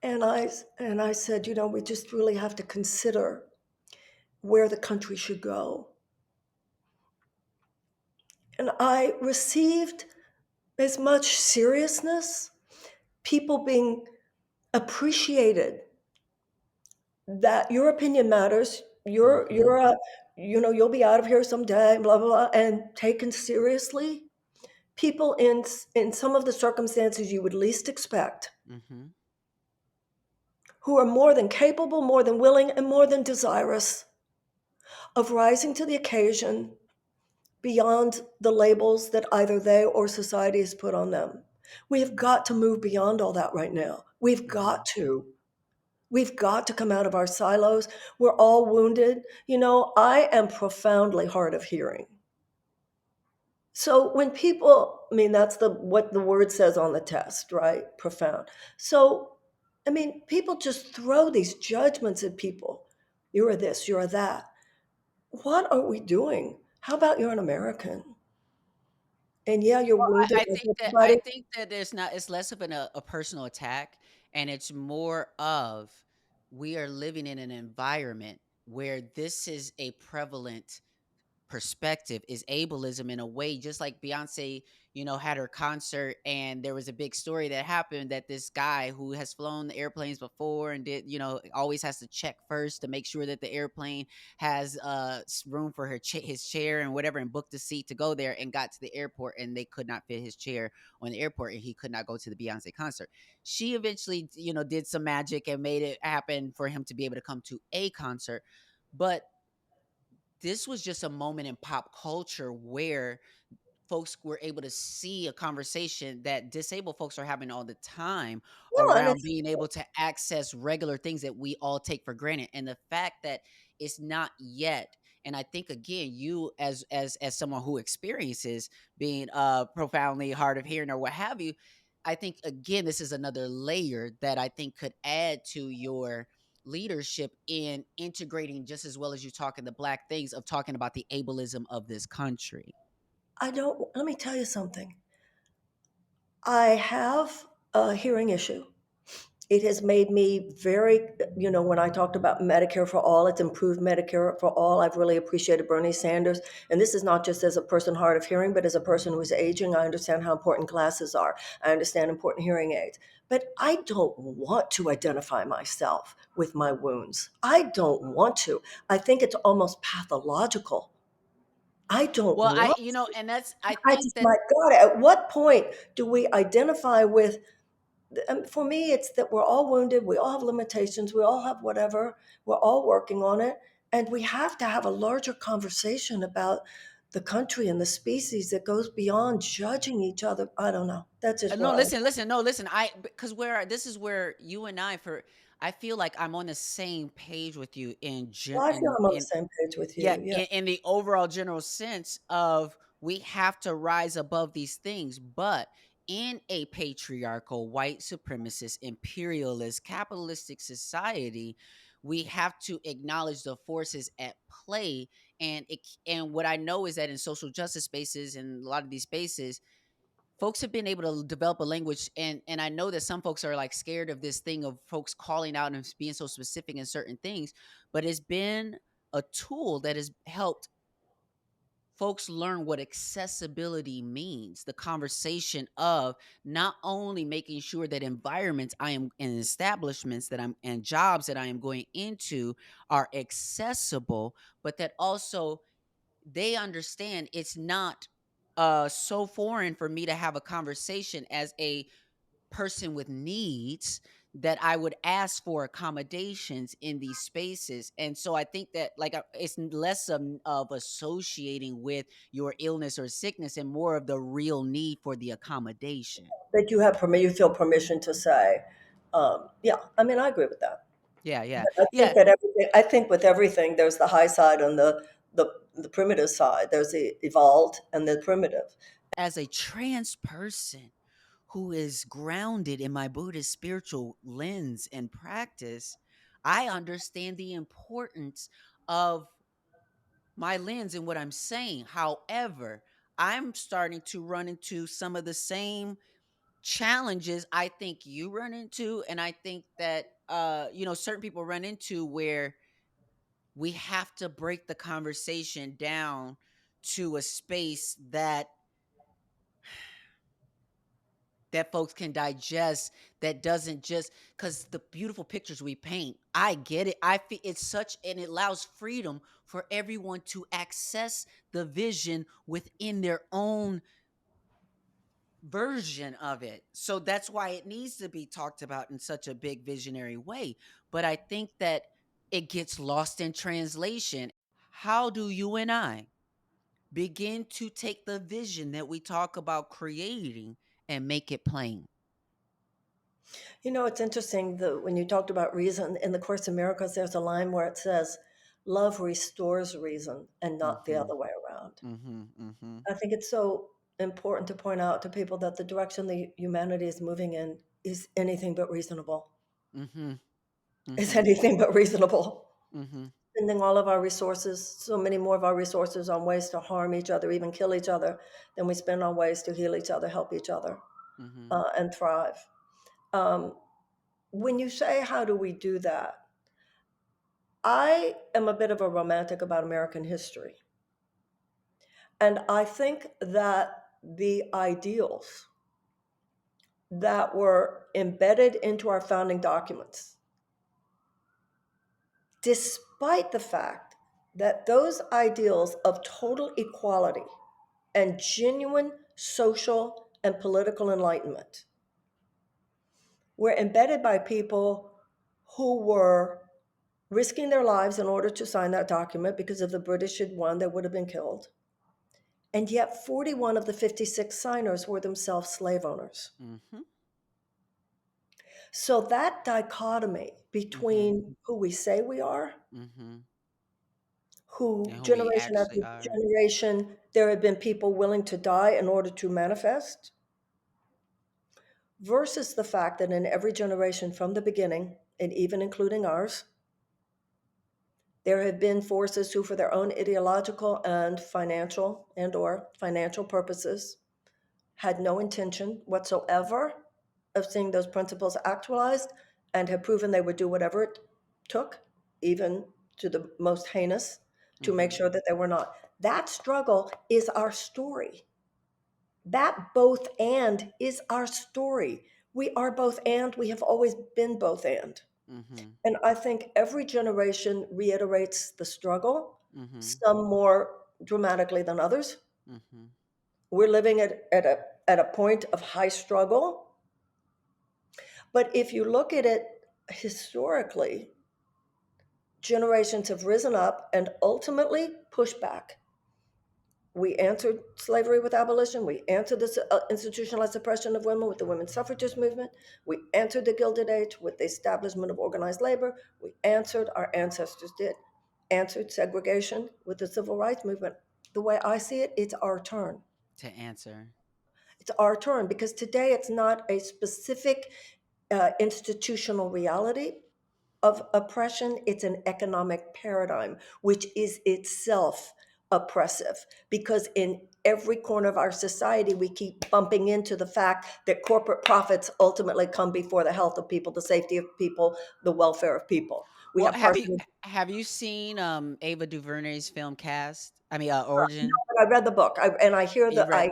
And I said, we just really have to consider where the country should go. And I received as much seriousness, people being appreciated that your opinion matters. Hmm. You'll be out of here someday, blah blah blah, and taken seriously. People in some of the circumstances you would least expect, Hmm. who are more than capable, more than willing, and more than desirous of rising to the occasion beyond the labels that either they or society has put on them. We have got to move beyond all that right now. We've got Hmm. to. We've got to come out of our silos. We're all wounded. I am profoundly hard of hearing. So when people, I mean, that's what the word says on the test, right? Profound. So, I mean, people just throw these judgments at people. You're this, you're that. What are we doing? How about you're an American? And yeah, you're Well, wounded I like think that everybody. there's not it's less of a personal attack, and it's more of we are living in an environment where this is a prevalent perspective, is ableism in a way, just like Beyonce, had her concert, and there was a big story that happened that this guy who has flown the airplanes before and always has to check first to make sure that the airplane has room for his chair and whatever, and booked a seat to go there, and got to the airport and they could not fit his chair on the airport, and he could not go to the Beyonce concert. She eventually, did some magic and made it happen for him to be able to come to a concert. But this was just a moment in pop culture where folks were able to see a conversation that disabled folks are having all the time No, and around it's being able to access regular things that we all take for granted. And the fact that it's not yet, and I think again, you as someone who experiences being profoundly hard of hearing or what have you, I think again, this is another layer that I think could add to your leadership in integrating just as well as you talking the black things of talking about the ableism of this country. I don't, let me tell you something. I have a hearing issue. It has made me very, when I talked about Medicare for all, it's improved Medicare for all. I've really appreciated Bernie Sanders. And this is not just as a person hard of hearing, but as a person who's aging. I understand how important glasses are. I understand important hearing aids. But I don't want to identify myself with my wounds. I don't want to. I think it's almost pathological. I don't Well, want to. and that's I I think just, that my God, at what point do we identify with for me, it's that we're all wounded, we all have limitations, we all have whatever, we're all working on it. And we have to have a larger conversation about the country and the species that goes beyond judging each other. I don't know. That's just no, where I, listen, no, listen. I because where this is where you and I for I feel like I'm on the same page with you well, I feel I'm on the same page with yeah, you. Yeah. in the overall general sense of we have to rise above these things, but in a patriarchal, white supremacist, imperialist, capitalistic society, we have to acknowledge the forces at play. And what I know is that in social justice spaces and a lot of these spaces, folks have been able to develop a language, and I know that some folks are like scared of this thing of folks calling out and being so specific in certain things, but it's been a tool that has helped folks learn what accessibility means. The conversation of not only making sure that environments I am and establishments that I'm and jobs that I am going into are accessible, but that also they understand it's not so foreign for me to have a conversation as a person with needs that I would ask for accommodations in these spaces. And so I think that it's less of associating with your illness or sickness and more of the real need for the accommodation. That you have permission, you feel permission to say, yeah, I mean, I agree with that. Yeah, yeah. But I think Yeah, that I think with everything, there's the high side and the primitive side. There's the evolved and the primitive. as a trans person who is grounded in my Buddhist spiritual lens and practice, I understand the importance of my lens and what I'm saying. However, I'm starting to run into some of the same challenges I think you run into, and I think that certain people run into where we have to break the conversation down to a space that folks can digest, that doesn't just because the beautiful pictures we paint, I get it. I feel it's such and it allows freedom for everyone to access the vision within their own version of it. So that's why it needs to be talked about in such a big visionary way. But I think that it gets lost in translation. How do you and I begin to take the vision that we talk about creating and make it plain? It's interesting when you talked about reason in the Course in Miracles, there's a line where it says, "Love restores reason, and not the Mhm. other way around." Mhm. Mhm. I think it's so important to point out to people that the direction the humanity is moving in is anything but reasonable. Mhm. Is Mhm. anything but reasonable. Mhm. Spending all of our resources, so many more of our resources on ways to harm each other, even kill each other, than we spend on ways to heal each other, help each other, Mhm. and thrive. Um, when you say, how do we do that? I am a bit of a romantic about American history. And I think that the ideals that were embedded into our founding documents, despite the fact that those ideals of total equality and genuine social and political enlightenment were embedded by people who were risking their lives in order to sign that document, because if the British had won, they would have been killed. And yet 41 of the 56 signers were themselves slave owners. Mhm. So that dichotomy Mhm. between who we say we are, Mhm. who And who we generation actually after are. generation, there have been people willing to die in order to manifest, versus the fact that in every generation from the beginning, and even including ours, there have been forces who, for their own ideological and or financial purposes, had no intention whatsoever of seeing those principles actualized and have proven they would do whatever it took, even to the most heinous, to make Mm-hmm. sure that they were not. That struggle is our story. That both and is our story. We are both and, we have always been both and. Mm-hmm. And I think every generation reiterates the struggle, Mm-hmm. some more dramatically than others. Mm-hmm. We're living at a point of high struggle. But if you look at it historically, generations have risen up and ultimately pushed back. We answered slavery with abolition. We answered the institutionalized oppression of women with the women's suffragist movement. We answered the Gilded Age with the establishment of organized labor. We answered, our ancestors did, answered segregation with the civil rights movement. The way I see it, it's our turn. To answer. It's our turn because today it's not a specific institutional reality of oppression, it's an economic paradigm, which is itself oppressive. Because in every corner of our society, we keep bumping into the fact that corporate profits ultimately come before the health of people, the safety of people, the welfare of people. We Well, have have you parsonage. have you seen Ava DuVernay's film Cast? I mean, No, Origin. but I read the book, and You read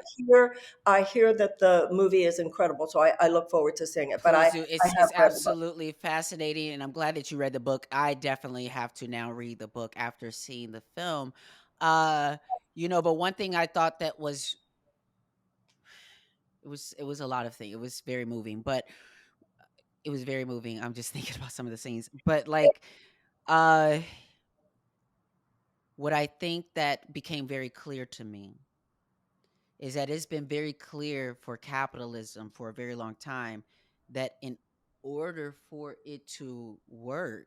I hear that the movie is incredible. So I look forward to seeing it. But Please do. I It's have read the book. absolutely fascinating, and I'm glad that you read the book. I definitely have to now read the book after seeing the film. Uh, but one thing I thought that was it was a lot of things. It was very moving, but it was very moving. I'm just thinking about some of the scenes, but like, uh, what I think that became very clear to me is that it's been very clear for capitalism for a very long time that in order for it to work,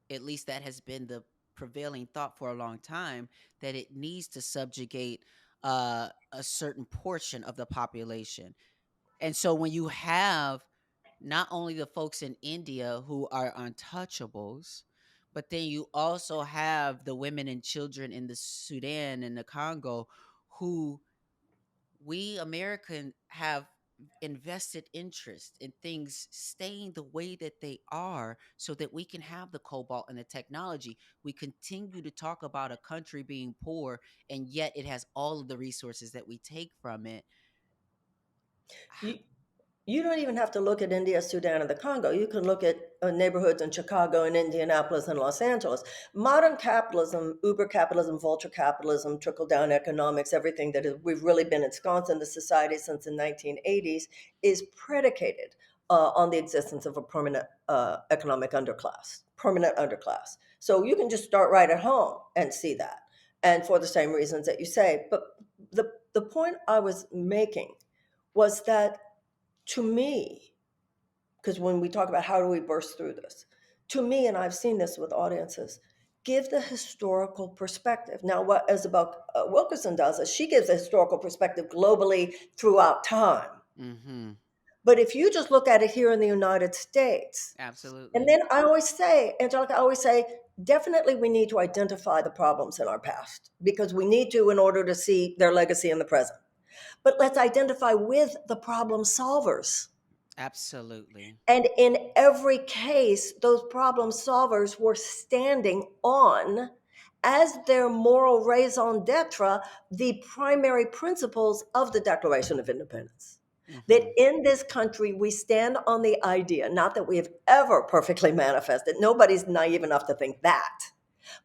at least that has been the prevailing thought for a long time, that it needs to subjugate a certain portion of the population. And so when you have not only the folks in India who are untouchables, but then you also have the women and children in the Sudan and the Congo who we American have invested interest in things staying the way that they are so that we can have the cobalt and the technology. We continue to talk about a country being poor and yet it has all of the resources that we take from it. You, You don't even have to look at India, Sudan, and the Congo. You can look at neighborhoods in Chicago and Indianapolis and Los Angeles. Modern capitalism, Uber capitalism, vulture capitalism, trickle down economics, everything that we've really been ensconced in the society since the 1980s is predicated on the existence of a permanent economic underclass, permanent underclass. So you can just start right at home and see that. And for the same reasons that you say. But the point I was making was that to me, because when we talk about how do we burst through this, to me, and I've seen this with audiences, give the historical perspective. Now, what Isabel Wilkerson does is she gives a historical perspective globally throughout time. Mm-hmm. But if you just look at it here in the United States, and Absolutely. then I always say, Angelica, I always say, definitely we need to identify the problems in our past because we need to in order to see their legacy in the present. But let's identify with the problem solvers. Absolutely. And in every case, those problem solvers were standing on, as their moral raison d'etre, the primary principles of the Declaration of Independence. That Mm-hmm. in this country, we stand on the idea, not that we have ever perfectly manifested, nobody's naive enough to think that,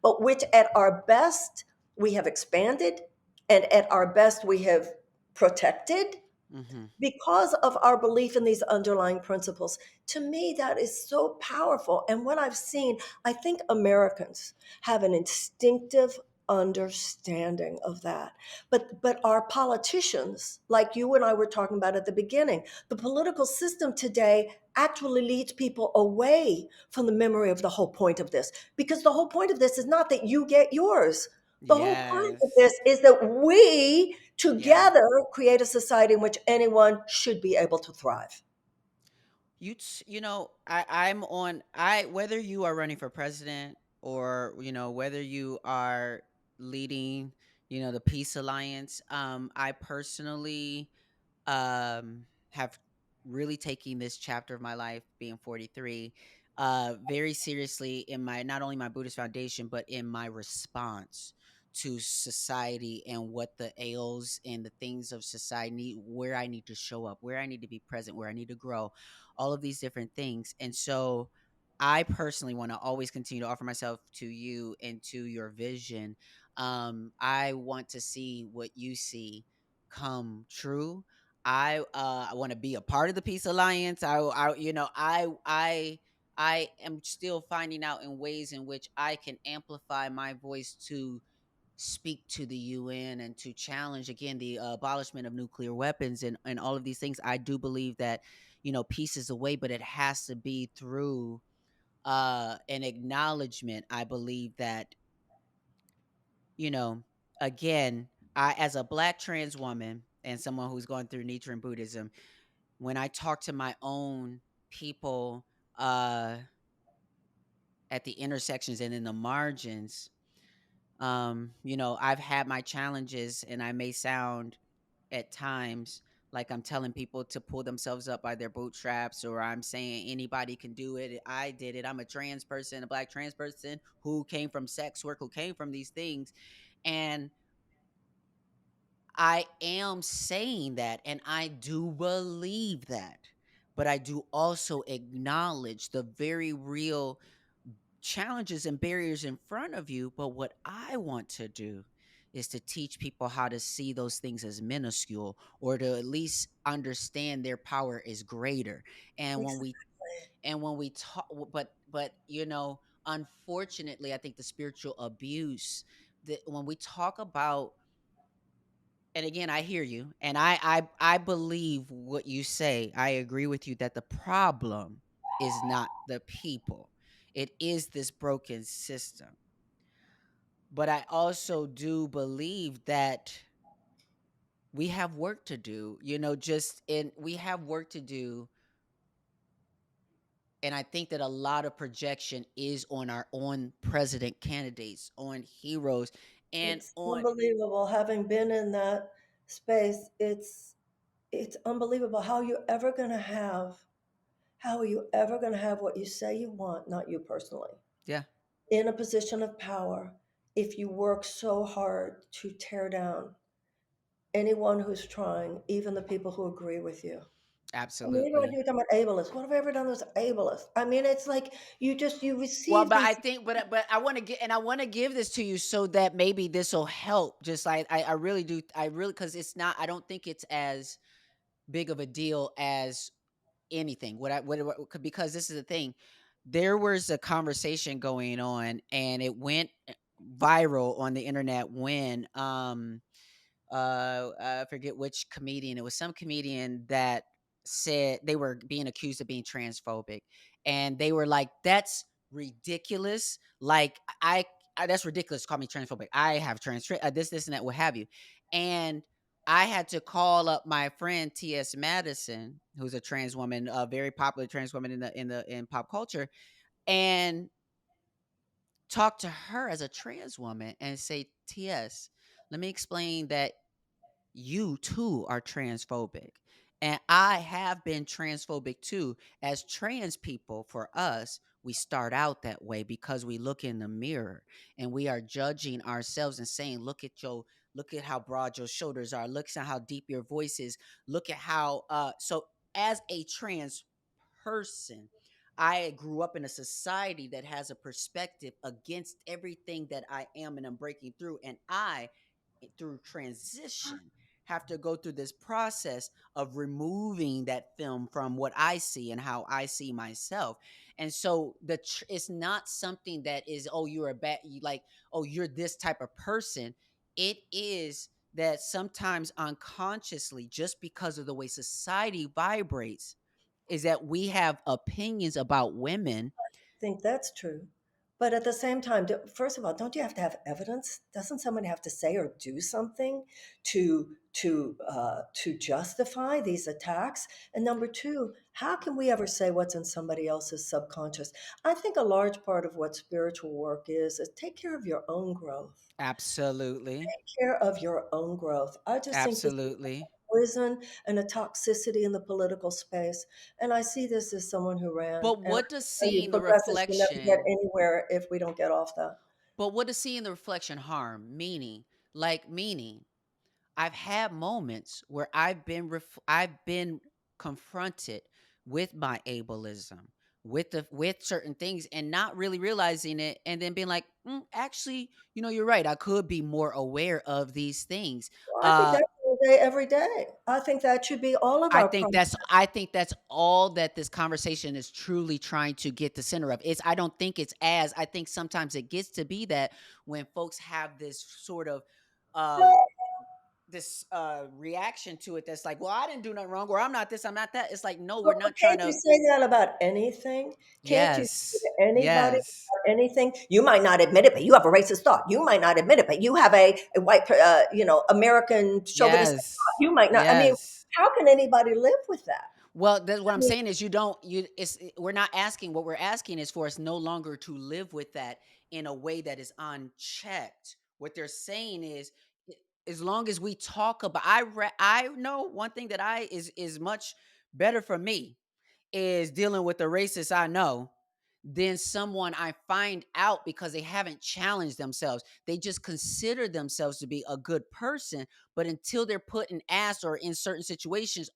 but which at our best, we have expanded, and at our best, we have protected Mm-hmm. because of our belief in these underlying principles. To me, that is so powerful. And what I've seen, I think Americans have an instinctive understanding of that. But our politicians, like you and I were talking about at the beginning, the political system today actually leads people away from the memory of the whole point of this. Because the whole point of this is not that you get yours. The whole point of Yes. this is that we Yeah. together create a society in which anyone should be able to thrive. I'm on I whether you are running for president or whether you are leading the Peace Alliance. I personally have really taken this chapter of my life, being 43, very seriously in my not only my Buddhist foundation, but in my response to society and what the ails and the things of society need, where I need to show up, where I need to be present, where I need to grow, all of these different things. And so I personally want to always continue to offer myself to you and to your vision. I want to see what you see come true. I want to be a part of the Peace Alliance. I am still finding out in ways in which I can amplify my voice to speak to the UN and to challenge again the abolishment of nuclear weapons and all of these things. I do believe that peace is a way, but it has to be through an acknowledgement. I believe that you know again, I as a black trans woman and someone who's going through Nichiren Buddhism, when I talk to my own people uh, at the intersections and in the margins, I've had my challenges, and I may sound at times like I'm telling people to pull themselves up by their bootstraps, or I'm saying anybody can do it. I did it. I'm a trans person, a black trans person who came from sex work, who came from these things. And I am saying that, and I do believe that, but I do also acknowledge the very real challenges and barriers in front of you. But what I want to do is to teach people how to see those things as minuscule, or to at least understand their power is greater. And when we Exactly. talk, but unfortunately, I think the spiritual abuse that when we talk about, and again, I hear you, and I believe what you say. I agree with you that the problem is not the people. It is this broken system. But I also do believe that we have work to do, just in we have work to do. And I think that a lot of projection is on our own president candidates, on heroes, and It's on unbelievable having been in that space. It's unbelievable how are you ever going to have what you say you want, not you personally, yeah, in a position of power if you work so hard to tear down anyone who's trying, even the people who agree with you. I mean, even when absolutely. you're talking about ableist, what have I ever done that's ableist? I mean, it's like you Well, receive but I these. think, but I want to get, and I want to give this to you so that maybe this will help. Just like I really do, I really, because it's not. I don't think it's as big of a deal as anything. Because this is the thing. There was a conversation going on, and it went viral on the internet when I forget which comedian. It was some comedian that said they were being accused of being transphobic, and they were like, "That's ridiculous! Like, that's ridiculous. Call me transphobic. I have this, and that, what have you." And I had to call up my friend T.S. Madison, who's a trans woman, a very popular trans woman in pop culture, and talk to her as a trans woman and say, "T.S., let me explain that you too are transphobic. And I have been transphobic too. As trans people, for us, we start out that way because we look in the mirror and we are judging ourselves and saying, look at how broad your shoulders are, look at how deep your voice is, look at how so as a trans person, I grew up in a society that has a perspective against everything that I am and I'm breaking through. And through transition, have to go through this process of removing that film from what I see and how I see myself. And so it's not something that is, oh, you're a bad, like, oh, you're this type of person. It is that sometimes unconsciously, just because of the way society vibrates, is that we have opinions about women. I think that's true. But at the same time, first of all, don't you have to have evidence? Doesn't somebody have to say or do something to justify these attacks? And number two, how can we ever say what's in somebody else's subconscious? I think a large part of what spiritual work is take care of your own growth. Absolutely. Take care of your own growth. I just think this is Absolutely. poison and a toxicity in the political space. And I see this as someone who ran. But And I what does tell you, seeing the progressives will never get reflection anywhere if we don't get off that. but what does seeing the reflection harm? Meaning, I've had moments where I've been confronted with my ableism, with certain things, and not really realizing it, and then being like, actually, you're right. I could be more aware of these things. Well, I think Uh, that's all day, every day. I think that should be all of our practice. I think that's all that this conversation is truly trying to get the center of. I don't think it's as I think sometimes it gets to be that when folks have this sort of um reaction to it that's like, well, I didn't do nothing wrong, or I'm not this, I'm not that. It's like, no, we're But not trying can't you to. say that about anything? Can't you say Yes. to anybody Yes. about anything? You might not admit it, but you have a racist thought. You might not admit it, but you have a white, American chauvinistic thought. Yes. You might not. I mean, Yes. how can anybody live with that? Well, that's what I I'm mean, saying is you don't you it's we're not asking. What we're asking is for us no longer to live with that in a way that is unchecked. What they're saying is, as long as we talk about, I know one thing that I is much better for me is dealing with the racist I know than someone I find out because they haven't challenged themselves. They just consider themselves to be a good person, but until they're put in ass or in certain situations,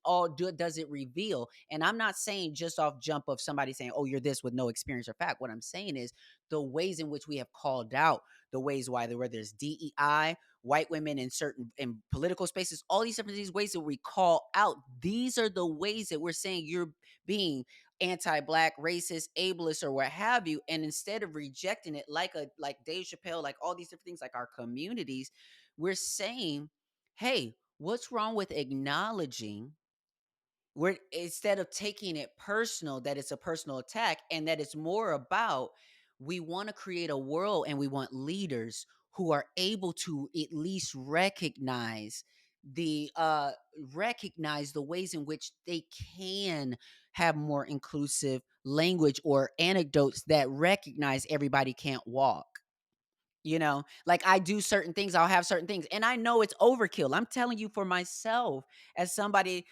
does it reveal. And I'm not saying just off jump of somebody saying, "Oh, you're this," with no experience or fact. What I'm saying is the ways in which we have called out, the ways where there's DEI, white women in certain in political spaces, all these ways that we call out. These are the ways that we're saying you're being anti-black, racist, ableist, or what have you. And instead of rejecting it like Dave Chappelle, like all these different things, like our communities, we're saying, hey, what's wrong with acknowledging, we're instead of taking it personal, that it's a personal attack, and that it's more about, we want to create a world and we want leaders who are able to at least the recognize the ways in which they can have more inclusive language or anecdotes that recognize everybody can't walk. Like, I do certain things, I'll have certain things, and I know it's overkill. I'm telling you, for myself, as somebody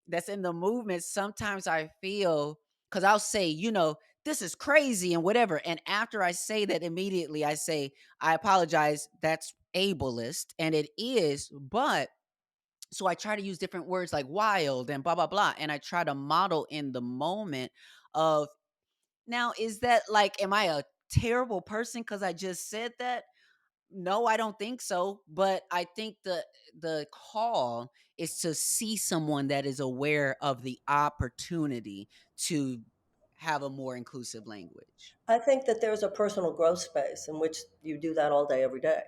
that's in the movement, sometimes I feel, because I'll say, this is crazy and whatever. And after I say that, immediately I say, I apologize. That's ableist. And it is. But so I try to use different words like wild and blah, blah, blah. And I try to model in the moment of, now, is that like, am I a terrible person because I just said that? No, I don't think so, but I think the call is to see someone that is aware of the opportunity to have a more inclusive language. I think that there's a personal growth space in which you do that all day, every day,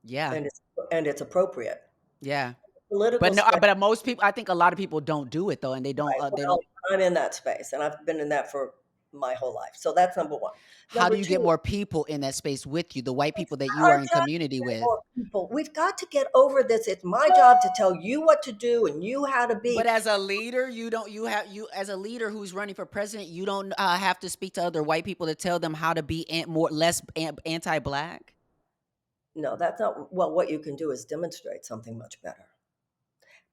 Yeah, and it's appropriate. yeah. Political But no, space, but most people, I think a lot of people don't do it though, and right? they Well, don't. I'm in that space, and I've been in that for my whole life. So that's number one. How do Number you two, get more people in that space with you, the white it's people that not you our are in job to community get with? more people. We've got to get over this. It's my job to tell you what to do and you how to But be. as a leader, you as a leader who's running for president, you don't have to speak to other white people to tell them how to be less anti-black. No, that's not, well, what you can do is demonstrate something much better.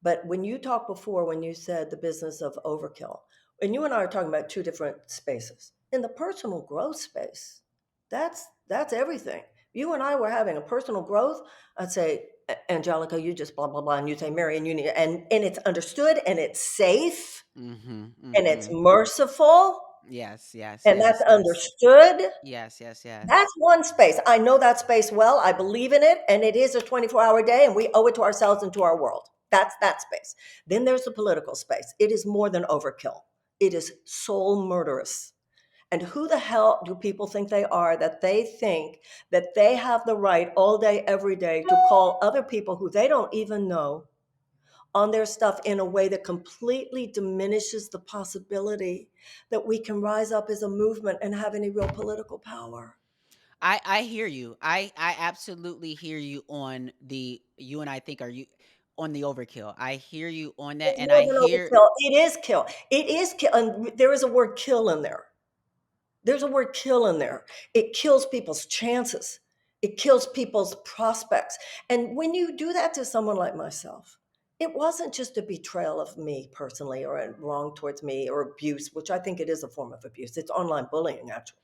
But when you talked before, when you said the business of overkill, and you and I are talking about two different spaces. In the personal growth space, that's everything. You and I were having a personal growth. I'd say, Angelica, you just blah blah blah, and you say, Marianne, you need, and it's understood, and it's safe, Mhm, and it's mhm. merciful, Yes, yes, and that's yes, yes. understood. Yes, yes, That's yes. one space. I know that space well. I believe in it, and it is a 24-hour day, and we owe it to ourselves and to our world. That's that space. Then there's the political space. It is more than overkill, it is soul murderous. And who the hell do people think they are that they think that they have the right all day, every day to call other people who they don't even know on their stuff in a way that completely diminishes the possibility that we can rise up as a movement and have any real political power? I hear you. I absolutely hear you on the you and I think are you on the overkill. I hear you on that, It's and more I than hear overkill. It is kill. It is kill, and there is a word kill in there. There's a word kill in there. It kills people's chances. It kills people's prospects. And when you do that to someone like myself, it wasn't just a betrayal of me personally or a wrong towards me or abuse, which I think it is a form of abuse. It's online bullying, actually.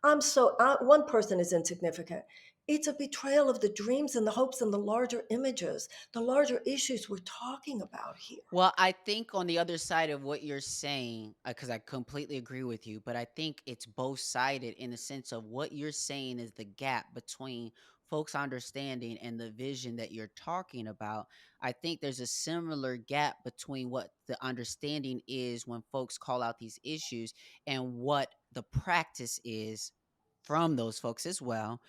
One person is insignificant. It's a betrayal of the dreams and the hopes and the larger images, the larger issues we're talking about here. well, I think on the other side of what you're saying, because I completely agree with you, but I think it's both sided in the sense of what you're saying is the gap between folks' understanding and the vision that you're talking about. I think there's a similar gap between what the understanding is when folks call out these issues and what the practice is from those folks as well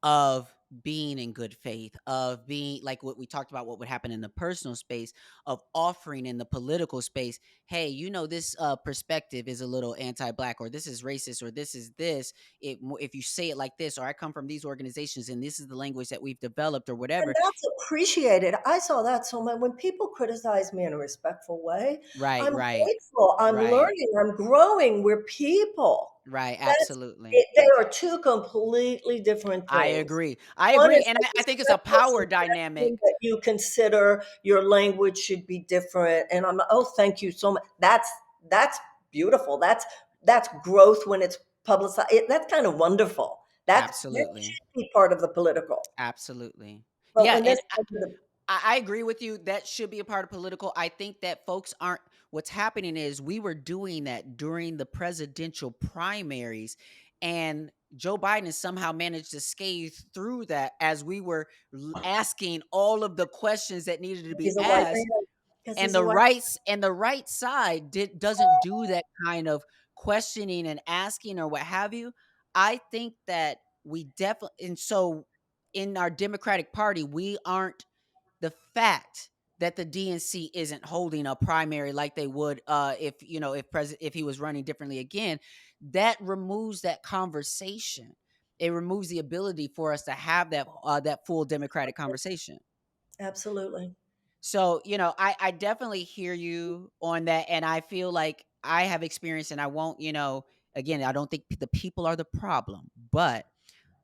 of being in good faith, of being like what we talked about, what would happen in the personal space, of offering in the political space. Hey, this perspective is a little anti-black, or this is racist, or this is this. If you say it like this, or I come from these organizations, and this is the language that we've developed, or And whatever. that's appreciated. I saw that so much. When people criticize me in a respectful way, Right, I'm right, grateful. I'm right, learning. I'm growing. We're people. right. That's Absolutely. it. They are two completely different I things. agree. I One agree, is and a I think it's a respectful power suggestion dynamic. that you consider your language should be different. And I'm, oh, thank you so much. That's beautiful. That's growth when it's publicized. That's kind of wonderful. That Absolutely. should be part of the political. Absolutely. But Yeah, when and this comes to the I agree with you. That should be a part of political. I think that folks aren't. What's happening is we were doing that during the presidential primaries, and Joe Biden has somehow managed to scathe through that as we were asking all of the questions that needed to be he's a white asked, man, because and he's a the white rights and the right side doesn't do that kind of questioning and asking or what have you. I think that we definitely, and so in our Democratic Party, we aren't the fact that the DNC isn't holding a primary like they would if he was running differently again, that removes that conversation. It removes the ability for us to have that full democratic conversation. absolutely. So, I definitely hear you on that. And I feel like I have experience, and I won't, again, I don't think the people are the problem, but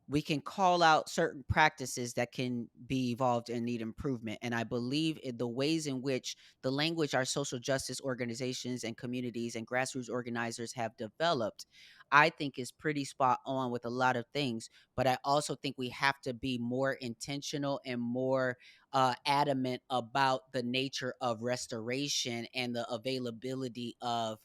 we can call out certain practices that can be evolved and need improvement. And I believe in the ways in which the language our social justice organizations and communities and grassroots organizers have developed, I think is pretty spot on with a lot of things. But I also think we have to be more intentional and more adamant about the nature of restoration and the availability of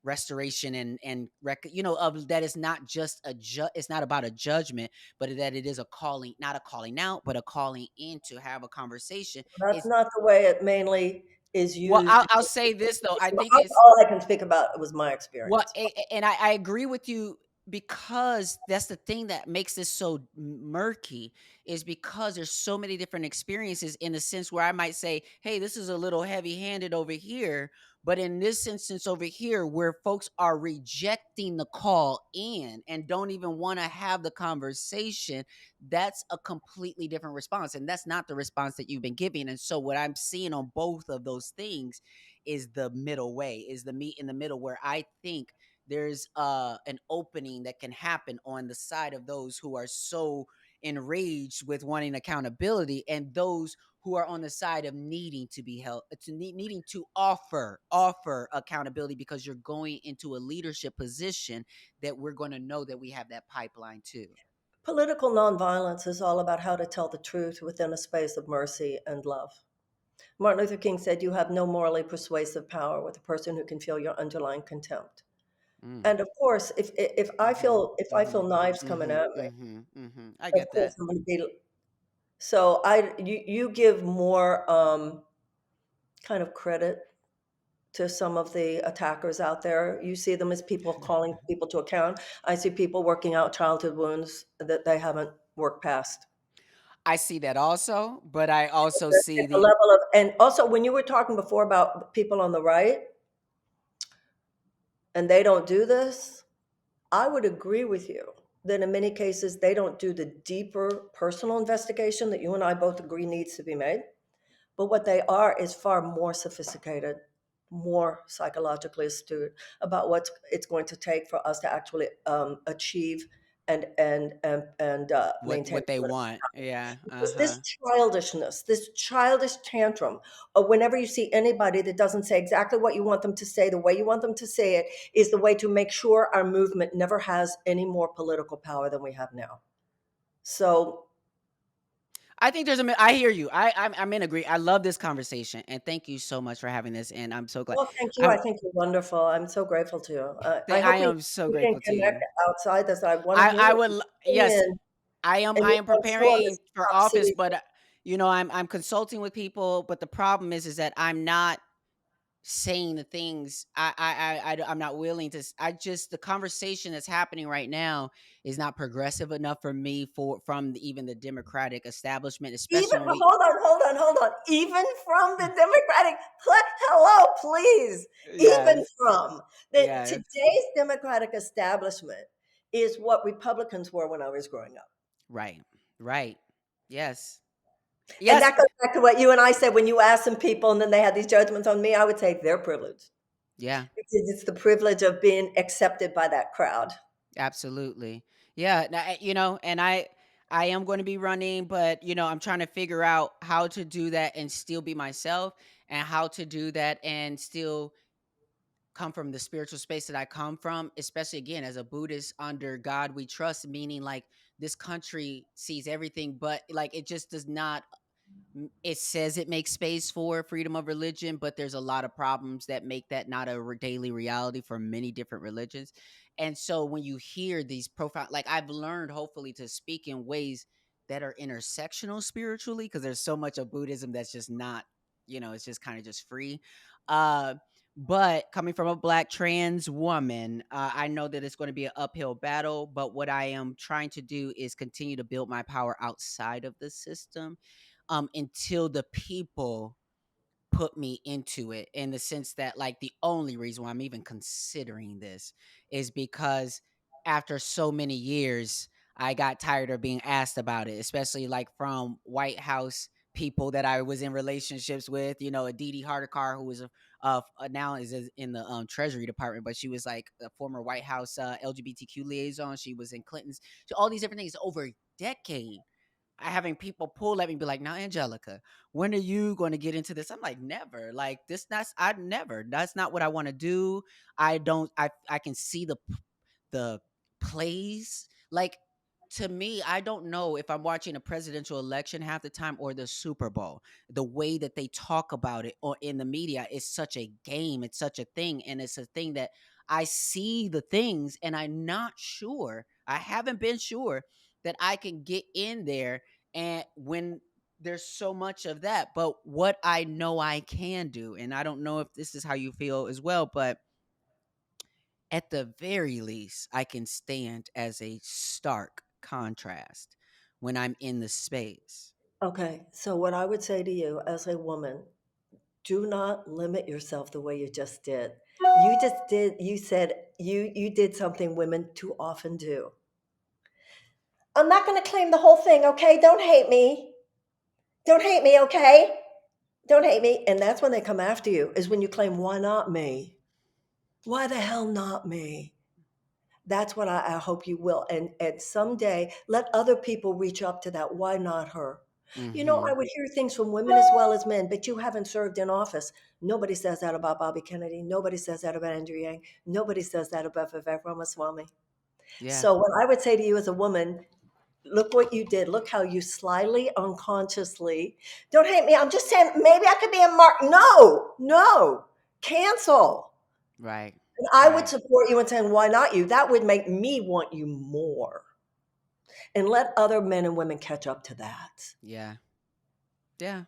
restoration of that is not just it's not about a judgment, but that it is a calling, not a calling out, but a calling in to have a conversation. That's It's not the way it mainly is well, used. I'll say this though, I think it's All I can speak about was my well, experience. and I agree with you, because that's the thing that makes this so murky, is because there's so many different experiences, in the sense where I might say, hey, this is a little heavy handed over here. But in this instance over here, where folks are rejecting the call in and don't even want to have the conversation, that's a completely different response. And that's not the response that you've been giving. And so, what I'm seeing on both of those things is the middle way, is the meet in the middle, where I think there's an opening that can happen on the side of those who are so enraged with wanting accountability, and those who are on the side of needing to be held needing to offer accountability, because you're going into a leadership position that we're going to know that we have that pipeline too. Political nonviolence is all about how to tell the truth within a space of mercy and love. Martin Luther King said, "You have no morally persuasive power with a person who can feel your underlying contempt." Mm. And of course, if I Mhm, feel mhm, knives coming mhm, at me, mhm, mhm. I of get course that. I'm going to be. So you give more kind of credit to some of the attackers out there. You see them as people calling people to account. I see people working out childhood wounds that they haven't worked past. I see that also, but I also see It's a the level of, and also when you were talking before about people on the right and they don't do this, I would agree with you. then in many cases, they don't do the deeper personal investigation that you and I both agree needs to be made. But what they are is far more sophisticated, more psychologically astute about what it's going to take for us to actually achieve and maintain What they political want. Yeah. because Uh-huh. this childishness, this childish tantrum of whenever you see anybody that doesn't say exactly what you want them to say, the way you want them to say it, is the way to make sure our movement never has any more political power than we have now. So, I think I hear you. I'm in agree. I love this conversation, and thank you so much for having this. And I'm so glad. well, thank you. I'm. I think you're wonderful. I'm so grateful to you. I hope I am so we can grateful to connect you. outside this. I want to hear I what would. you're Yes, saying. I am. And I am I'm still in preparing this for top office, city. but I'm consulting with people. But the problem is that I'm not saying the things I'm not willing to. I just the conversation that's happening right now is not progressive enough for me from even the Democratic establishment, Even especially when we. hold on. Even from the Democratic, hello, please. Even Yes. from Yes. today's Democratic establishment is what Republicans were when I was growing up. Right. Right. Yes. And Yes. that goes back to what you and I said when you asked some people and then they had these judgments on me. I would say they're privileged Yeah. because it's the privilege of being accepted by that crowd. Absolutely. Yeah. And I am going to be running, but I'm trying to figure out how to do that and still be myself, and how to do that and still come from the spiritual space that I come from, especially again as a Buddhist under God we trust, meaning like this country sees everything, but like it just does not. It says it makes space for freedom of religion, but there's a lot of problems that make that not a daily reality for many different religions. And so when you hear these profound, like I've learned hopefully to speak in ways that are intersectional spiritually, because there's so much of Buddhism that's just not, it's just kind of just free. Uh, but coming from a black trans woman, I know that it's going to be an uphill battle. But what I am trying to do is continue to build my power outside of the system, until the people put me into it, in the sense that like the only reason why I'm even considering this is because after so many years I got tired of being asked about it, especially like from White House people that I was in relationships with, Aditi Hardarkar, who was now is in the Treasury Department, but she was like a former White House LGBTQ liaison. She was in Clinton's, so all these different things over a decade. I having people pull at me and be like, "Now, Angelica, when are you going to get into this?" I'm like, "Never." Like this, I never. That's not what I want to do. I don't. I can see the plays. Like, to me, I don't know if I'm watching a presidential election half the time or the Super Bowl. The way that they talk about it or in the media is such a game. It's such a thing, and it's a thing that I see the things, and I'm not sure. I haven't been sure that I can get in there, and when there's so much of that. But what I know I can do, and I don't know if this is how you feel as well, but at the very least, I can stand as a stark contrast when I'm in the space. Okay, so what I would say to you as a woman, do not limit yourself the way you just did. You said you did something women too often do. I'm not going to claim the whole thing, okay? Don't hate me. Don't hate me, okay? Don't hate me. And that's when they come after you, is when you claim, why not me? Why the hell not me? That's what I hope you will. And someday let other people reach up to that. Why not her? I Mhm. would hear things from women as well as men, but you haven't served in office. Nobody says that about Bobby Kennedy. Nobody says that about Andrew Yang. Nobody says that about Vivek Ramaswamy. Yeah. So what I would say to you as a woman, look what you did. Look how you slyly, unconsciously, don't hate me. I'm just saying maybe I could be a mark. No, no, cancel. Right. And I would Right. support you in saying, why not you? That would make me want you more. And let other men and women catch up to that. Yeah. Yeah.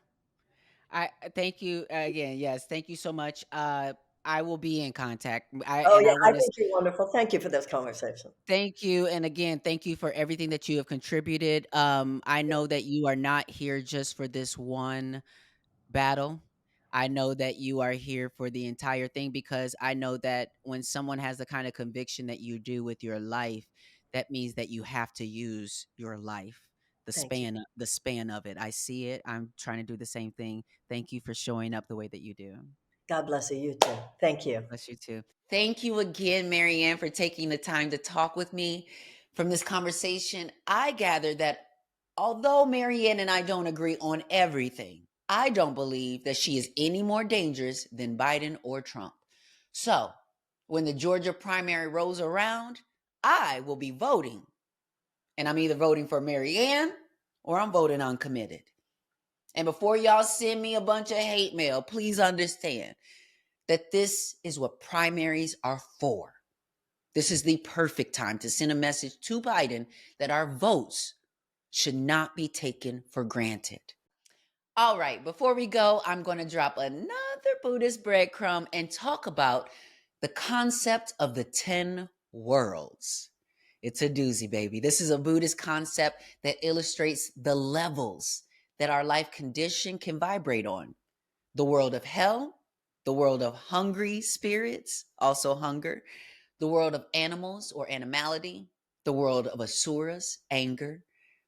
Thank you again. Yes, thank you so much. I will be in contact. Oh, I yeah, I want to think you're wonderful. Thank you for this conversation. thank you, and again, thank you for everything that you have contributed. I know that you are not here just for this one battle. I know that you are here for the entire thing, because I know that when someone has the kind of conviction that you do with your life, that means that you have to use your life, Thank you. the span of it. I see it. I'm trying to do the same thing. Thank you for showing up the way that you do. God bless you. You too. Thank you. Bless you too. Thank you again, Marianne, for taking the time to talk with me. From this conversation, I gather that although Marianne and I don't agree on everything, I don't believe that she is any more dangerous than Biden or Trump. So, when the Georgia primary rolls around, I will be voting. And I'm either voting for Marianne or I'm voting uncommitted. And before y'all send me a bunch of hate mail, please understand that this is what primaries are for. This is the perfect time to send a message to Biden that our votes should not be taken for granted. All right, before we go, I'm going to drop another Buddhist breadcrumb and talk about the concept of the 10 worlds. It's a doozy, baby. This is a Buddhist concept that illustrates the levels that our life condition can vibrate on. The world of hell, the world of hungry spirits, also hunger, the world of animals or animality, the world of asuras, anger,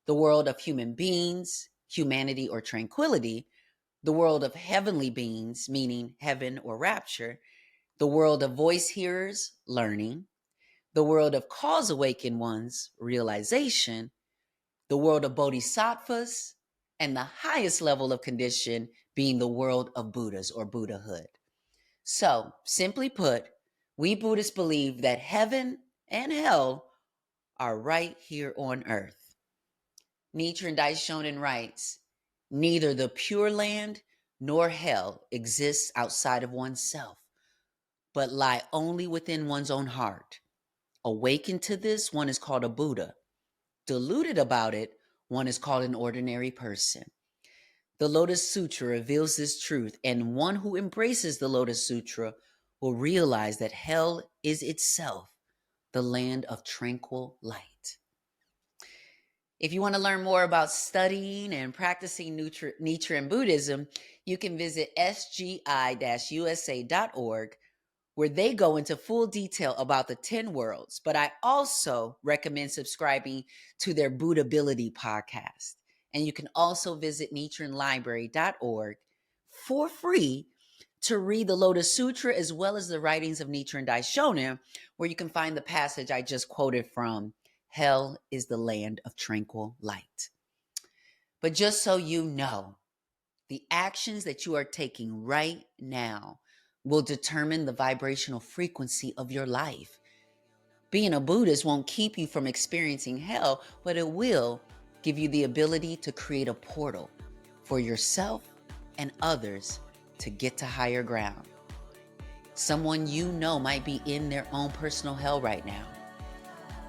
the world of human beings, humanity or tranquility, the world of heavenly beings, meaning heaven or rapture, the world of voice hearers, learning, the world of cause awakened ones, realization, the world of bodhisattvas, and the highest level of condition being the world of Buddhas or Buddhahood. So, simply put, we Buddhists believe that heaven and hell are right here on earth. Nichiren Daishonin writes, neither the Pure Land nor hell exists outside of oneself, but lie only within one's own heart. Awakened to this, one is called a Buddha. Deluded about it, one is called an ordinary person. The Lotus Sutra reveals this truth, and one who embraces the Lotus Sutra will realize that hell is itself the land of tranquil light. If you want to learn more about studying and practicing Nichiren Buddhism, you can visit sgi-usa.org, where they go into full detail about the 10 worlds. But I also recommend subscribing to their Buddhability podcast. And you can also visit nichirenlibrary.org for free to read the Lotus Sutra as well as the writings of Nichiren Daishonin, where you can find the passage I just quoted from, hell is the land of tranquil light. But just so you know, the actions that you are taking right now will determine the vibrational frequency of your life. Being a Buddhist won't keep you from experiencing hell, but it will give you the ability to create a portal for yourself and others to get to higher ground. Someone you know might be in their own personal hell right now.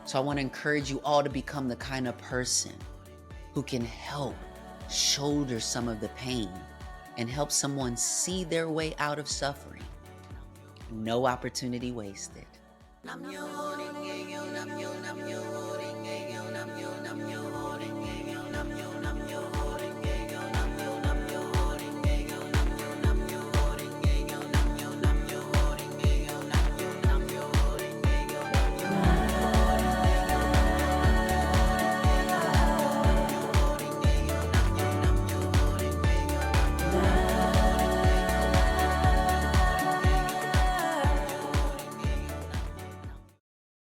So I want to encourage you all to become the kind of person who can help shoulder some of the pain and help someone see their way out of suffering. No opportunity wasted. Nam yo ring yo, nam yo ring yo, nam yo ring yo.